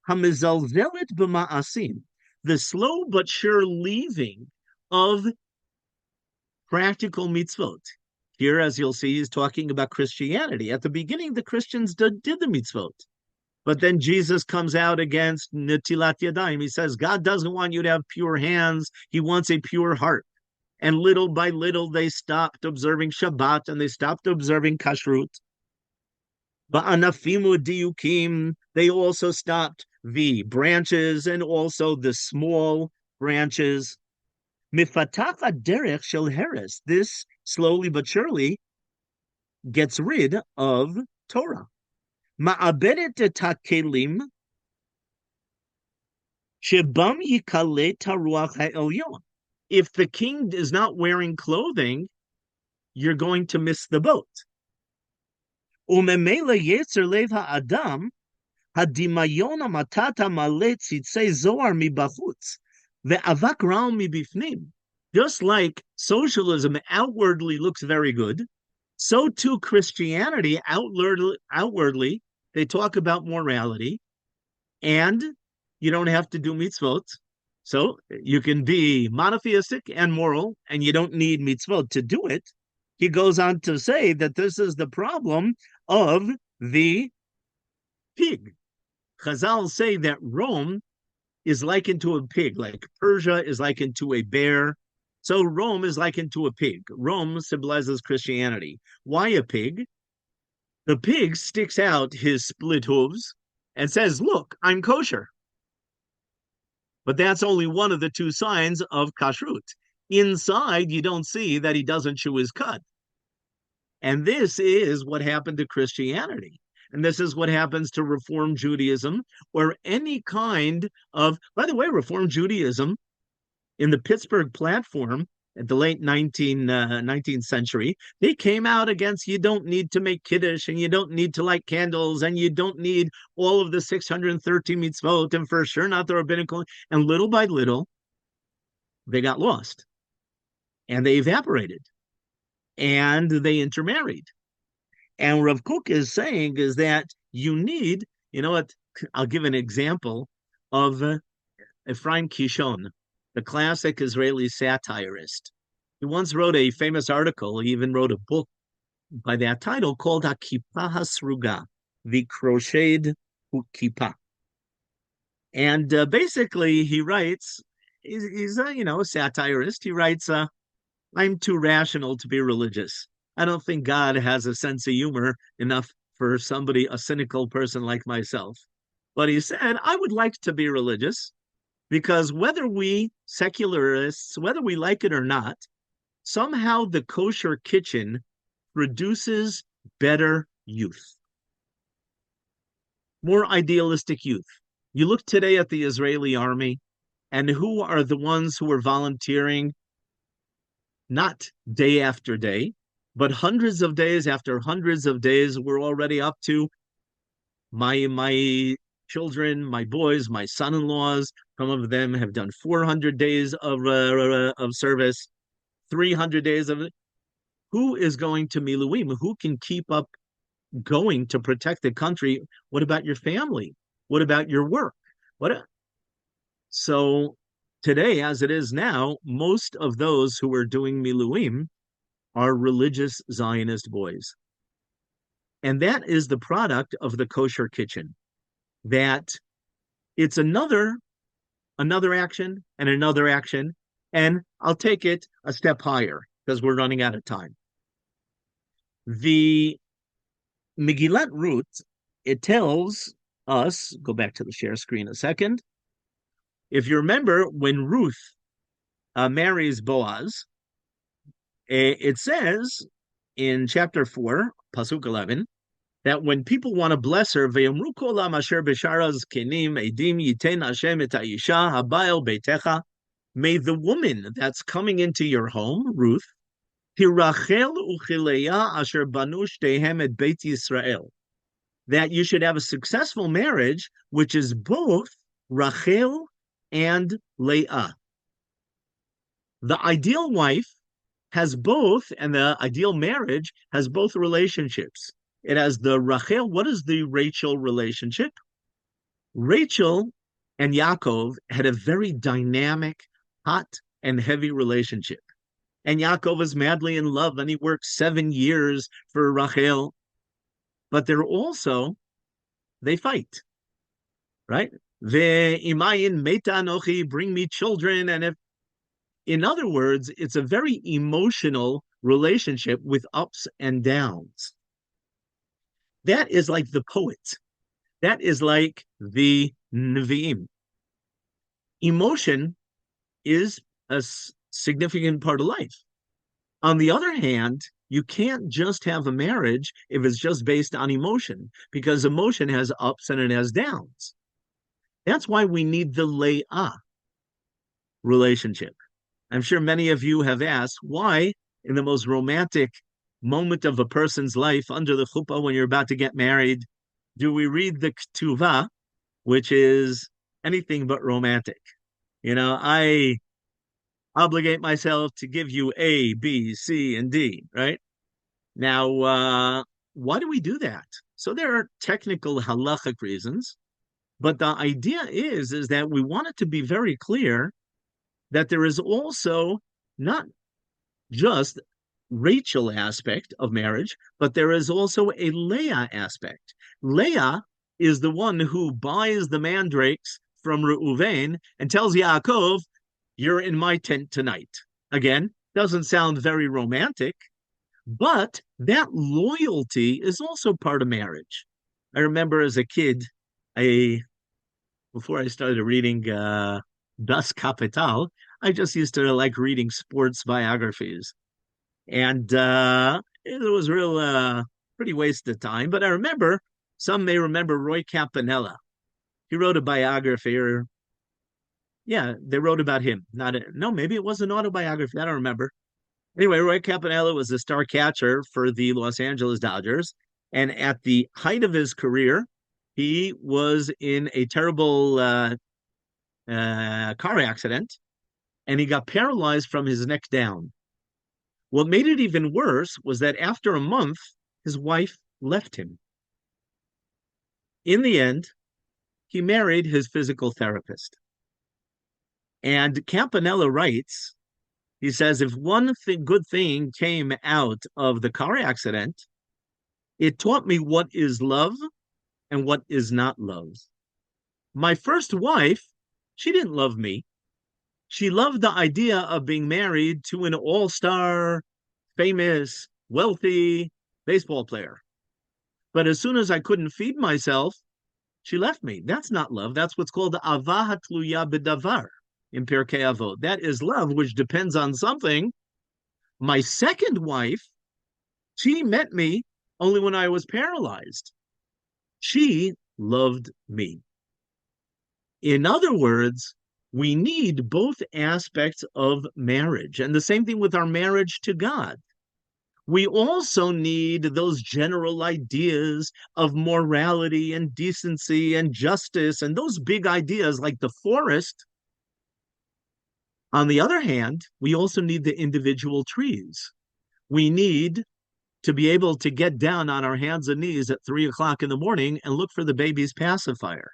hamizalzelet b'ma'asim. The slow but sure leaving of practical mitzvot. Here, as you'll see, he's talking about Christianity. At the beginning, the Christians did the mitzvot. But then Jesus comes out against Netilat Yadayim. He says, God doesn't want you to have pure hands. He wants a pure heart. And little by little, they stopped observing Shabbat and they stopped observing Kashrut. Ba'anafimu diukim, they also stopped the branches and also the small branches. Mifatacha derech shel heres. This slowly but surely gets rid of Torah. Ma'abedet et hakelim shebam yikale taruach ha'elyon. If the king is not wearing clothing, you're going to miss the boat. Umemela yetzer lev ha'adam hadimayon matata male tzitzei zohar mibachutz ve'avak ra'al mibifnim. Just like socialism outwardly looks very good, so too Christianity outwardly they talk about morality, and you don't have to do mitzvot. So you can be monotheistic and moral, and you don't need mitzvot to do it. He goes on to say that this is the problem of the pig. Chazal say that Rome is likened to a pig, like Persia is likened to a bear. So Rome is likened to a pig. Rome symbolizes Christianity. Why a pig? The pig sticks out his split hooves and says, look, I'm kosher. But that's only one of the two signs of kashrut. Inside, you don't see that he doesn't chew his cud. And this is what happened to Christianity. And this is what happens to Reform Judaism, or any kind of, by the way, Reform Judaism in the Pittsburgh platform at the late 19th century, they came out against you don't need to make kiddush, and you don't need to light candles, and you don't need all of the 613 mitzvot, and for sure not the rabbinical. And little by little, they got lost, and they evaporated, and they intermarried. And Rav Kook is saying is that you need, you know what, I'll give an example of Ephraim Kishon, the classic Israeli satirist. He once wrote a famous article. He even wrote a book by that title called HaKippah HaSruga, the crocheted kippah. And basically, he writes, he's a satirist. He writes, I'm too rational to be religious. I don't think God has a sense of humor enough for somebody, a cynical person like myself. But he said, I would like to be religious, because whether we secularists, whether we like it or not, somehow the kosher kitchen produces better youth, more idealistic youth. You look today at the Israeli army, and who are the ones who are volunteering, not day after day, but hundreds of days after hundreds of days. We're already up to My children, my boys, my son-in-laws, some of them have done 400 days of service, 300 days of it. Who is going to Miluim? Who can keep up going to protect the country? What about your family? What about your work? What so today, as it is now, most of those who are doing Miluim are religious Zionist boys. And that is the product of the kosher kitchen. That it's another action and another action. And I'll take it a step higher because we're running out of time. The Megillat Ruth, it tells us, go back to the share screen a second. If you remember, when Ruth marries Boaz, it says in chapter 4, Pasuk 11, that when people want to bless her, Ve'yomru kol am asher b'sharaz kenim edim yiten Hashem et ha'isha habayel beitecha, may the woman that's coming into your home, Ruth, tirachel uchileya asher banu shtehem et Beit Yisrael, that you should have a successful marriage, which is both Rachel and Leah. The ideal wife has both, and the ideal marriage has both relationships. It has the Rachel. What is the Rachel relationship? Rachel and Yaakov had a very dynamic, hot, and heavy relationship. And Yaakov is madly in love, and he works 7 years for Rachel. But they fight, right? Ve'imayin meta anochi, bring me children. And if, in other words, it's a very emotional relationship with ups and downs. That is like the poet. That is like the Nevi'im. Emotion is a significant part of life. On the other hand, you can't just have a marriage if it's just based on emotion, because emotion has ups and it has downs. That's why we need the Leah relationship. I'm sure many of you have asked why, in the most romantic moment of a person's life, under the chuppah, when you're about to get married, do we read the ketuvah, which is anything but romantic? I obligate myself to give you A, B, C, and D, right? Now, why do we do that? So there are technical halachic reasons, but the idea is that we want it to be very clear that there is also not just Rachel aspect of marriage, but there is also a Leah aspect. Leah is the one who buys the mandrakes from Reuven and tells Yaakov, "You're in my tent tonight." Again, doesn't sound very romantic, but that loyalty is also part of marriage. I remember as a kid, before I started reading Das Kapital, I just used to like reading sports biographies. And it was real pretty waste of time. But I remember, some may remember Roy Campanella. He wrote a biography, or yeah, they wrote about him. No, maybe it was an autobiography. I don't remember. Anyway, Roy Campanella was the star catcher for the Los Angeles Dodgers. And at the height of his career, he was in a terrible car accident, and he got paralyzed from his neck down. What made it even worse was that after a month, his wife left him. In the end, he married his physical therapist. And Campanella writes, he says, if one good thing came out of the car accident, it taught me what is love and what is not love. My first wife, she didn't love me. She loved the idea of being married to an all-star, famous, wealthy baseball player. But as soon as I couldn't feed myself, she left me. That's not love. That's what's called avah hatluya b'davar in Pirkei Avot. That is love, which depends on something. My second wife, she met me only when I was paralyzed. She loved me. In other words, we need both aspects of marriage. And the same thing with our marriage to God. We also need those general ideas of morality and decency and justice and those big ideas like the forest. On the other hand, we also need the individual trees. We need to be able to get down on our hands and knees at 3 o'clock in the morning and look for the baby's pacifier.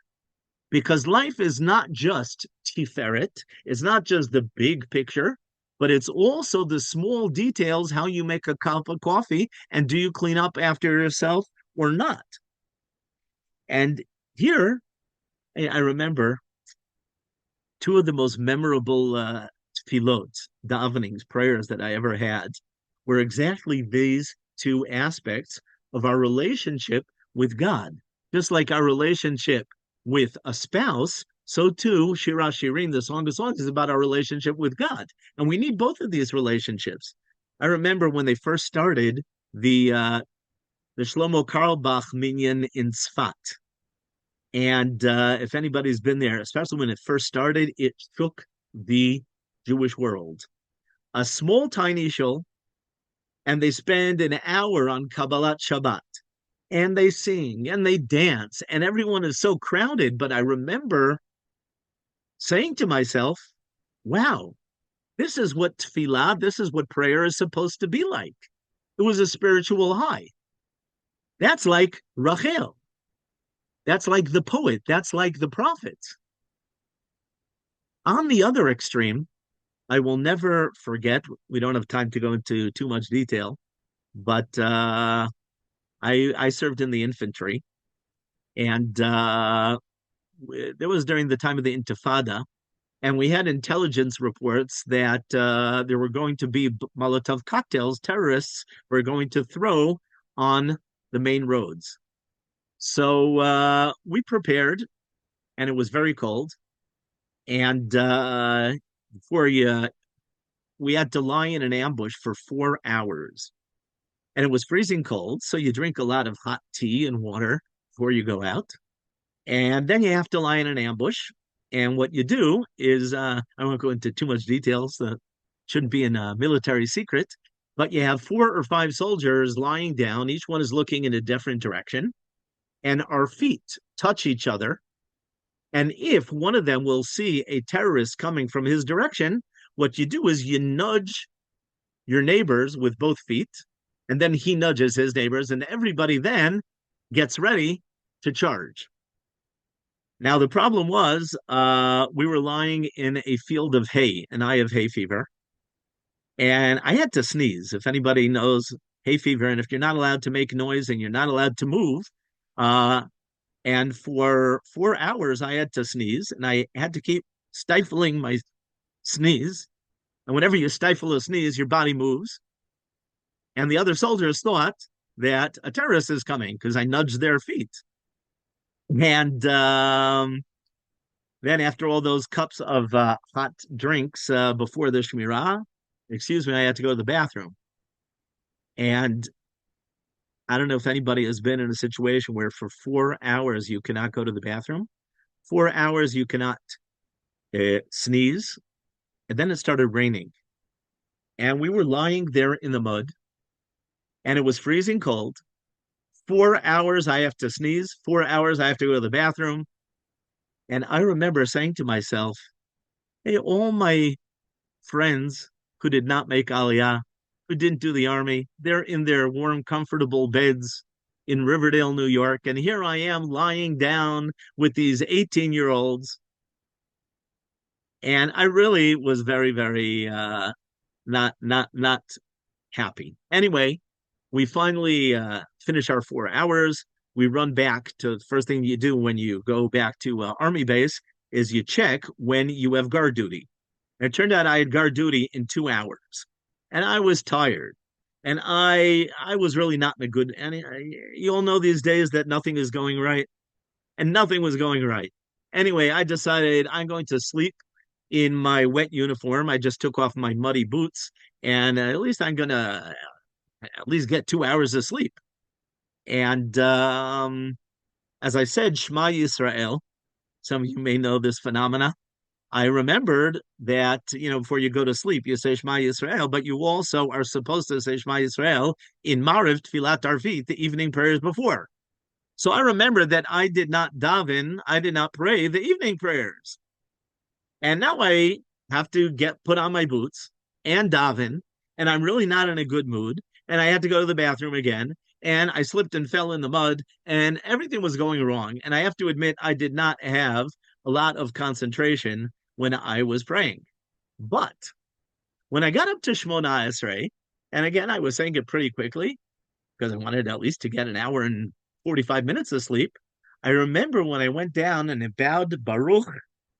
Because life is not just Tiferet, it's not just the big picture, but it's also the small details, how you make a cup of coffee and do you clean up after yourself or not. And here, I remember two of the most memorable tefillot, davenings, prayers that I ever had were exactly these two aspects of our relationship with God. Just like our relationship with a spouse, so too Shira Shirim, the Song of Songs, is about our relationship with God. And we need both of these relationships. I remember when they first started the Shlomo Carlebach minyan in Tzfat. And if anybody's been there, especially when it first started, it shook the Jewish world. A small, tiny shul, and they spend an hour on Kabbalat Shabbat, and they sing and they dance, and everyone is so crowded. But I remember saying to myself, wow, this is what tefillah, this is what prayer is supposed to be like. It was a spiritual high. That's like Rachel. That's like the poet. That's like the prophet. On the other extreme, I will never forget. We don't have time to go into too much detail, but I served in the infantry, and it was during the time of the Intifada, and we had intelligence reports that there were going to be Molotov cocktails, terrorists were going to throw on the main roads. So we prepared, and it was very cold, and before you we had to lie in an ambush for 4 hours. And it was freezing cold, so you drink a lot of hot tea and water before you go out. And then you have to lie in an ambush. And what you do is, I won't go into too much details, that shouldn't be in a military secret, but you have 4 or 5 soldiers lying down. Each one is looking in a different direction, and our feet touch each other. And if one of them will see a terrorist coming from his direction, what you do is you nudge your neighbors with both feet, and then he nudges his neighbors, and everybody then gets ready to charge. Now, the problem was we were lying in a field of hay, and I have hay fever, and I had to sneeze. If anybody knows hay fever, and if you're not allowed to make noise and you're not allowed to move, uh, and for 4 hours I had to sneeze, and I had to keep stifling my sneeze. And whenever you stifle a sneeze, your body moves. And the other soldiers thought that a terrorist is coming because I nudged their feet. And then, after all those cups of hot drinks before the Shmirah, excuse me, I had to go to the bathroom. And I don't know if anybody has been in a situation where for 4 hours you cannot go to the bathroom, 4 hours you cannot sneeze. And then it started raining. And we were lying there in the mud, and it was freezing cold. 4 hours I have to sneeze, 4 hours I have to go to the bathroom. And I remember saying to myself, hey, all my friends who did not make Aliyah, who didn't do the army, they're in their warm, comfortable beds in Riverdale, New York. And here I am lying down with these 18-year-olds. And I really was very, very not happy. Anyway, we finally finish our 4 hours. We run back to the first thing you do when you go back to Army base is you check when you have guard duty. And it turned out I had guard duty in 2 hours, and I was tired, and I was really not in a good. And you all know these days that nothing is going right, and nothing was going right. Anyway, I decided I'm going to sleep in my wet uniform. I just took off my muddy boots, and at least I'm gonna at least get 2 hours of sleep. And as I said, Shema Yisrael. Some of you may know this phenomena. I remembered that, before you go to sleep, you say Shema Yisrael, but you also are supposed to say Shema Yisrael in Mariv Tfilat Arvit, the evening prayers before. So I remember that I did not daven, I did not pray the evening prayers. And now I have to put on my boots and daven, and I'm really not in a good mood. And I had to go to the bathroom again, and I slipped and fell in the mud, and everything was going wrong. And I have to admit, I did not have a lot of concentration when I was praying. But when I got up to Shmona Esrei, and again, I was saying it pretty quickly because I wanted at least to get an hour and 45 minutes of sleep. I remember when I went down and I bowed Baruch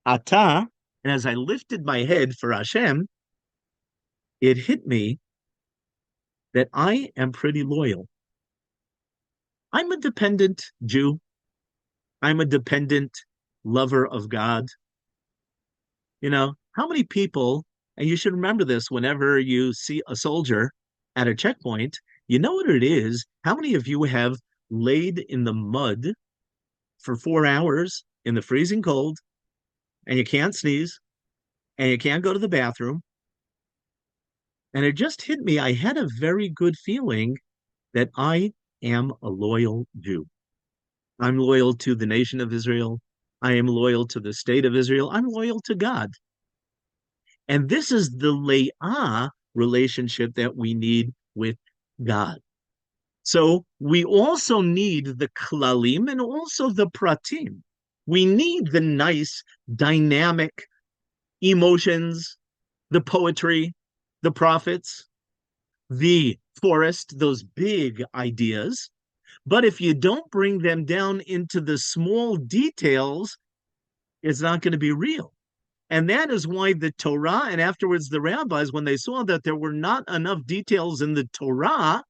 Atah, and as I lifted my head for Hashem, it hit me that I am pretty loyal. I'm a dependent Jew. I'm a dependent lover of God. How many people, and you should remember this whenever you see a soldier at a checkpoint, you know what it is. How many of you have laid in the mud for 4 hours in the freezing cold and you can't sneeze and you can't go to the bathroom? And it just hit me. I had a very good feeling that I am a loyal Jew. I'm loyal to the nation of Israel. I am loyal to the state of Israel. I'm loyal to God. And this is the le'ah relationship that we need with God. So we also need the klalim and also the pratim. We need the nice, dynamic emotions, the poetry, the prophets, the forest, those big ideas. But if you don't bring them down into the small details, it's not going to be real. And that is why the Torah and afterwards the rabbis, when they saw that there were not enough details in the Torah,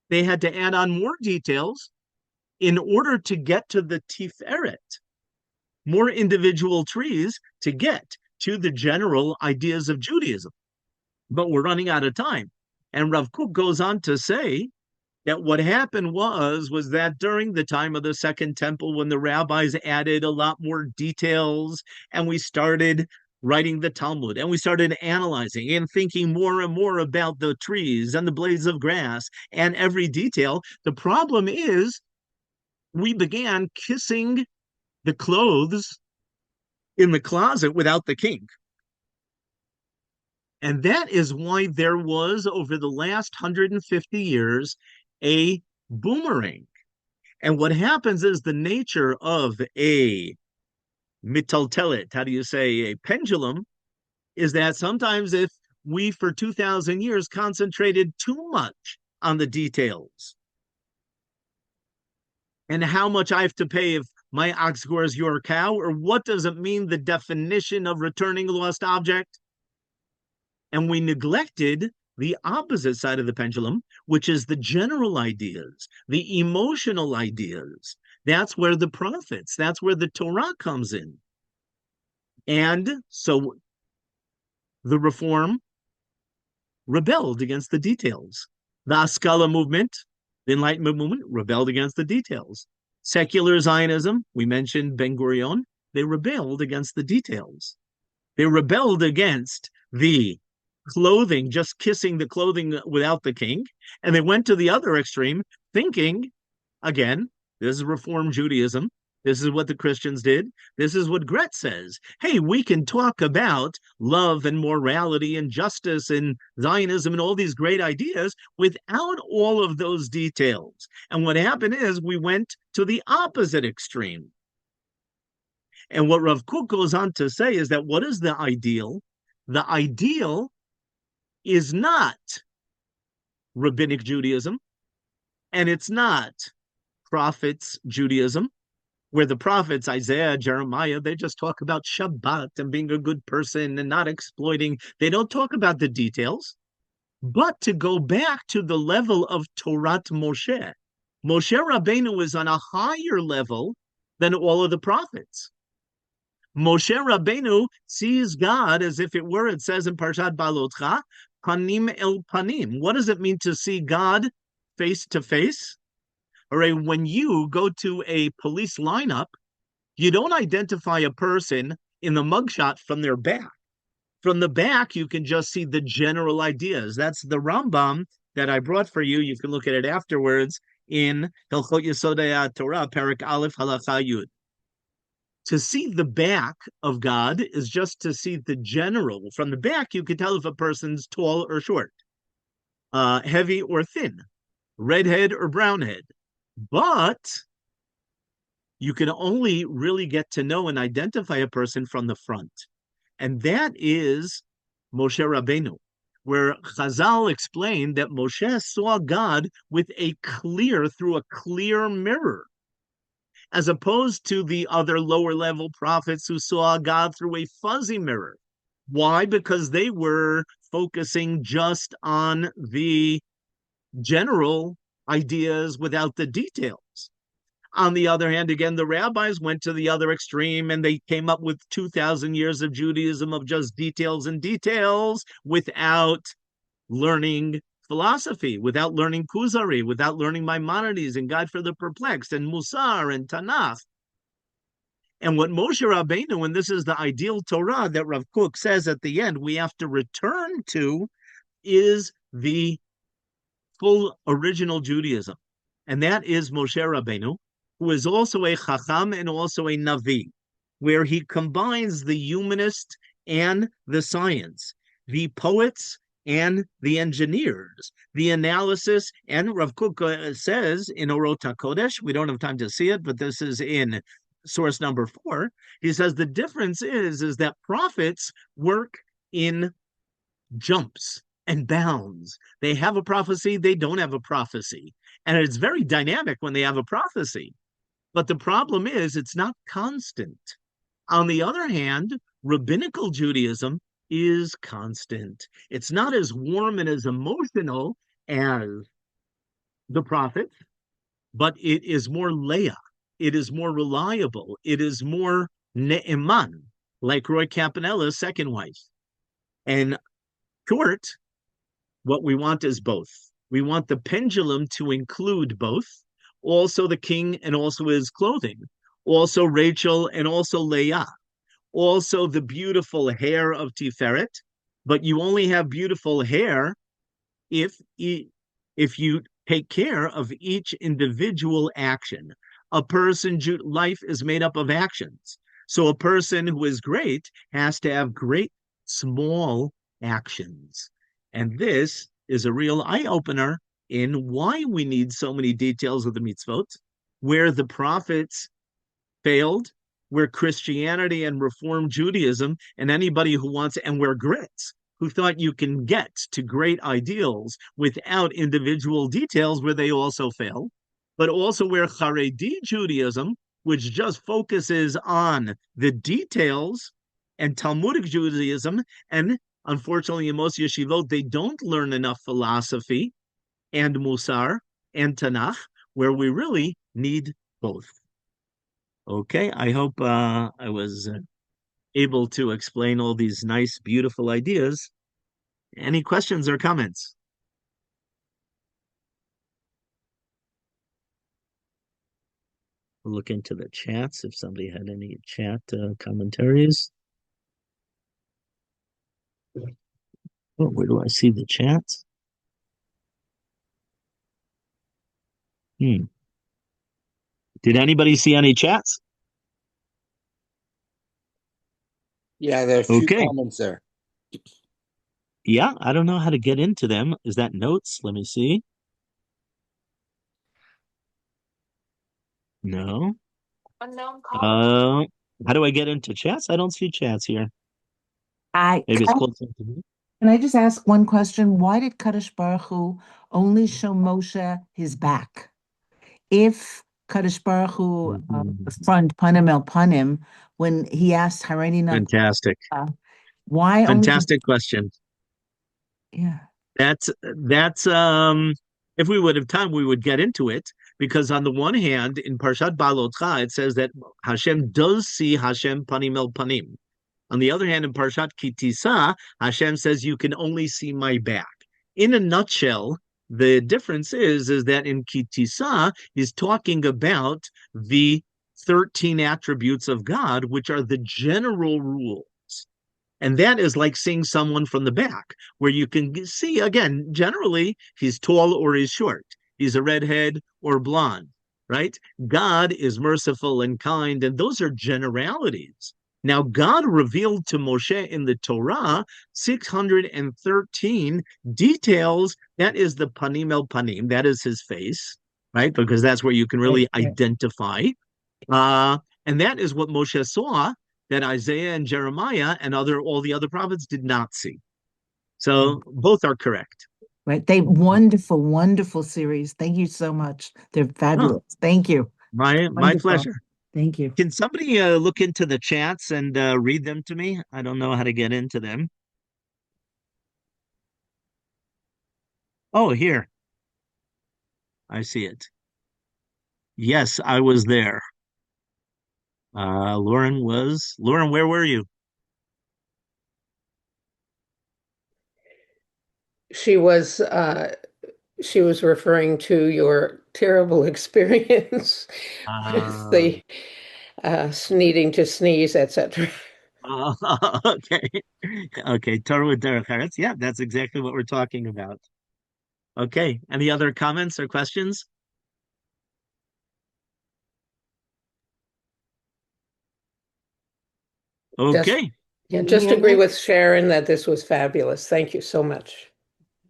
they had to add on more details in order to get to the Tiferet, more individual trees to get to the general ideas of Judaism. But we're running out of time. And Rav Kook goes on to say that what happened was that during the time of the Second Temple, when the rabbis added a lot more details and we started writing the Talmud and we started analyzing and thinking more and more about the trees and the blades of grass and every detail, the problem is we began kissing the clothes in the closet without the king. And that is why there was, over the last 150 years, a boomerang. And what happens is the nature of a mitaltelet, how do you say, a pendulum, is that sometimes if we, for 2,000 years, concentrated too much on the details and how much I have to pay if my ox gores your cow, or what does it mean, the definition of returning a lost object? And we neglected the opposite side of the pendulum, which is the general ideas, the emotional ideas. That's where the prophets, that's where the Torah comes in. And so the Reform rebelled against the details. The Haskalah movement, the Enlightenment movement, rebelled against the details. Secular Zionism, we mentioned Ben Gurion, they rebelled against the details. They rebelled against the clothing, just kissing the clothing without the king. And they went to the other extreme, thinking, again, this is Reform Judaism. This is what the Christians did. This is what Gretz says. Hey, we can talk about love and morality and justice and Zionism and all these great ideas without all of those details. And what happened is we went to the opposite extreme. And what Rav Kook goes on to say is that what is the ideal? The ideal is not rabbinic Judaism, and it's not prophets Judaism, where the prophets, Isaiah, Jeremiah, they just talk about Shabbat and being a good person and not exploiting. They don't talk about the details. But to go back to the level of Torat Moshe, Moshe Rabbeinu is on a higher level than all of the prophets. Moshe Rabbeinu sees God as if it were, it says in Parshat Balotcha, panim el panim. What does it mean to see God face to face? All right, when you go to a police lineup, you don't identify a person in the mugshot from their back. From the back, you can just see the general ideas. That's the Rambam that I brought for you. You can look at it afterwards in Hilchot Yesodei Torah, Perek Aleph, Halacha Yud. To see the back of God is just to see the general. From the back, you can tell if a person's tall or short, heavy or thin, redhead or brownhead. But you can only really get to know and identify a person from the front. And that is Moshe Rabbeinu, where Chazal explained that Moshe saw God through a clear mirror, as opposed to the other lower level prophets who saw God through a fuzzy mirror. Why? Because they were focusing just on the general ideas without the details. On the other hand, again, the rabbis went to the other extreme and they came up with 2,000 years of Judaism of just details and details without learning philosophy, without learning Kuzari, without learning Maimonides and God for the Perplexed and Musar and Tanakh. And what Moshe Rabbeinu, and this is the ideal Torah that Rav Kook says at the end, we have to return to, is the full original Judaism. And that is Moshe Rabbeinu, who is also a Chacham and also a Navi, where he combines the humanist and the science, the poets and the engineers, the analysis. And Rav Kook says in Orot HaKodesh, we don't have time to see it, but this is in source number 4. He says the difference is that prophets work in jumps and bounds. They have a prophecy, they don't have a prophecy. And it's very dynamic when they have a prophecy. But the problem is it's not constant. On the other hand, rabbinical Judaism is constant. It's not as warm and as emotional as the prophets, but it is more leah. It is more reliable. It is more ne'eman, like Roy Campanella's second wife. And short, what we want is both. We want the pendulum to include both, also the king and also his clothing, also Rachel and also Leah, also the beautiful hair of Tiferet. But you only have beautiful hair if you take care of each individual action. A person's life is made up of actions. So a person who is great has to have great small actions. And this is a real eye-opener in why we need so many details of the mitzvot, where the prophets failed, where Christianity and Reform Judaism and anybody who wants, and where grits, who thought you can get to great ideals without individual details, where they also fail, but also where Haredi Judaism, which just focuses on the details, and Talmudic Judaism, and unfortunately in most yeshivot, they don't learn enough philosophy and Musar and Tanakh, where we really need both. Okay, I hope I was able to explain all these nice, beautiful ideas. Any questions or comments? We'll look into the chats if somebody had any chat commentaries. Oh, where do I see the chats? Did anybody see any chats? Yeah, there are a few comments there. Yeah, I don't know how to get into them. Is that notes? Let me see. No. Unknown caller. How do I get into chats? I don't see chats here. Maybe it's called something. Can I just ask one question? Why did Kadosh Baruch Hu only show Moshe his back? If Kadosh Baruch Hu front panim el panim, when he asked Harini Nag, Fantastic. Why Fantastic question. Yeah. That's if we would have time, we would get into it, because on the one hand, in Parshat Balotcha, it says that Hashem does see Hashem panim el panim. On the other hand, in Parshat Kitisa, Hashem says you can only see my back. In a nutshell, the difference is that in Kitisa, he's talking about the 13 attributes of God, which are the general rules. And that is like seeing someone from the back, where you can see, again, generally, he's tall or he's short. He's a redhead or blonde, right? God is merciful and kind, and those are generalities. Now, God revealed to Moshe in the Torah 613 details. That is the panim el panim, that is his face, right? Because that's where you can really identify. And that is what Moshe saw that Isaiah and Jeremiah and all the other prophets did not see. So both are correct. Right. Wonderful, wonderful series. Thank you so much. They're fabulous. Thank you. My pleasure. Thank you. Can somebody look into the chats and read them to me? I don't know how to get into them. Oh, here. I see it. Yes, I was there. Lauren, where were you? She was referring to your terrible experience with the needing to sneeze, etc. Okay. Okay. Torah with Derech Eretz. Yeah, that's exactly what we're talking about. Okay. Any other comments or questions? Okay. Just agree with Sharon that this was fabulous. Thank you so much.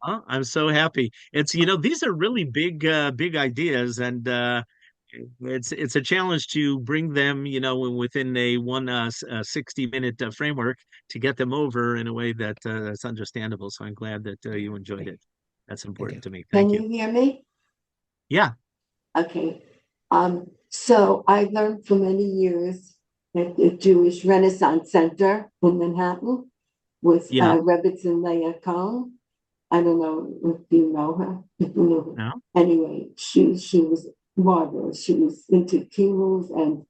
I'm so happy. It's, these are really big ideas, and it's a challenge to bring them, within a 60-minute framework to get them over in a way that that's understandable. So I'm glad that you enjoyed it. That's important to me. Thank you. Can you hear me? Yeah. Okay. So I learned for many years at the Jewish Renaissance Center in Manhattan with Rebbetzin Leah Cohn. I don't know if you know her. No. Anyway, she was marvelous. She was into kibbutz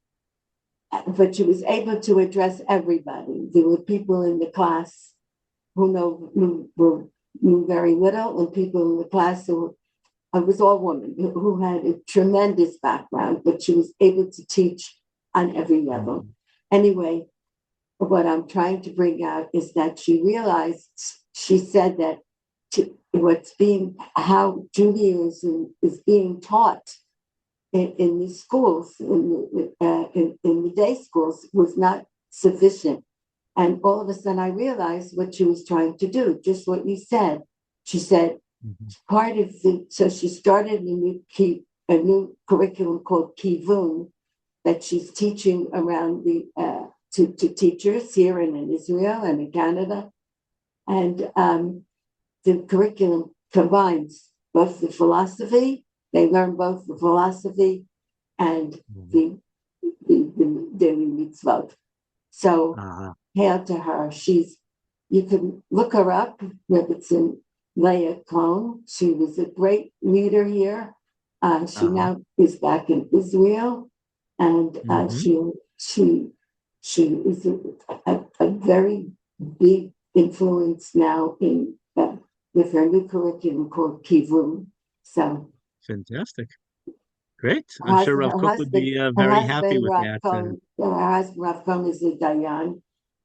but she was able to address everybody. There were people in the class who knew very little, and people in the class who was all women who had a tremendous background, but she was able to teach on every level. Anyway, what I'm trying to bring out is that she said that how Judaism is being taught in the schools, in the day schools, was not sufficient. And all of a sudden I realized what she was trying to do, just what you said. She said, so she started a new curriculum called Kivun that she's teaching around to teachers here and in Israel and in Canada. And the curriculum combines both the philosophy, they learn both the philosophy and the daily mitzvot. So hail to her. You can look her up, Rebbetzin Leah Cohn. She was a great leader here. She now is back in Israel, and she is a very big influence now with her new curriculum called Kivun. So fantastic, great. I'm sure Rav Kook would be very happy with that. Her husband Rav Cohn is a Dayan,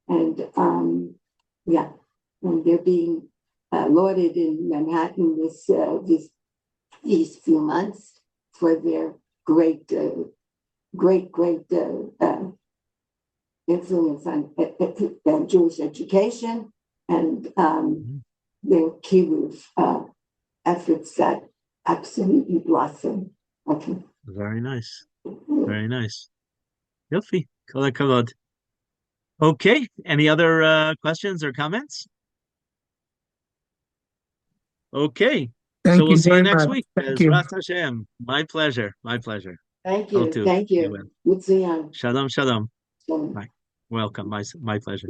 and and they're being lauded in Manhattan these few months for their great influence on Jewish education and their kibbutz efforts that absolutely blossom. Okay. Very nice. Very nice. Yofi, kol hakavod. Okay. Any other questions or comments? Okay. Thank so we'll you see you very next much. week. Thank you. Ezrat Hashem. My pleasure. My pleasure. Thank you. Thank you. Shalom, shalom. Bye. Welcome. My pleasure.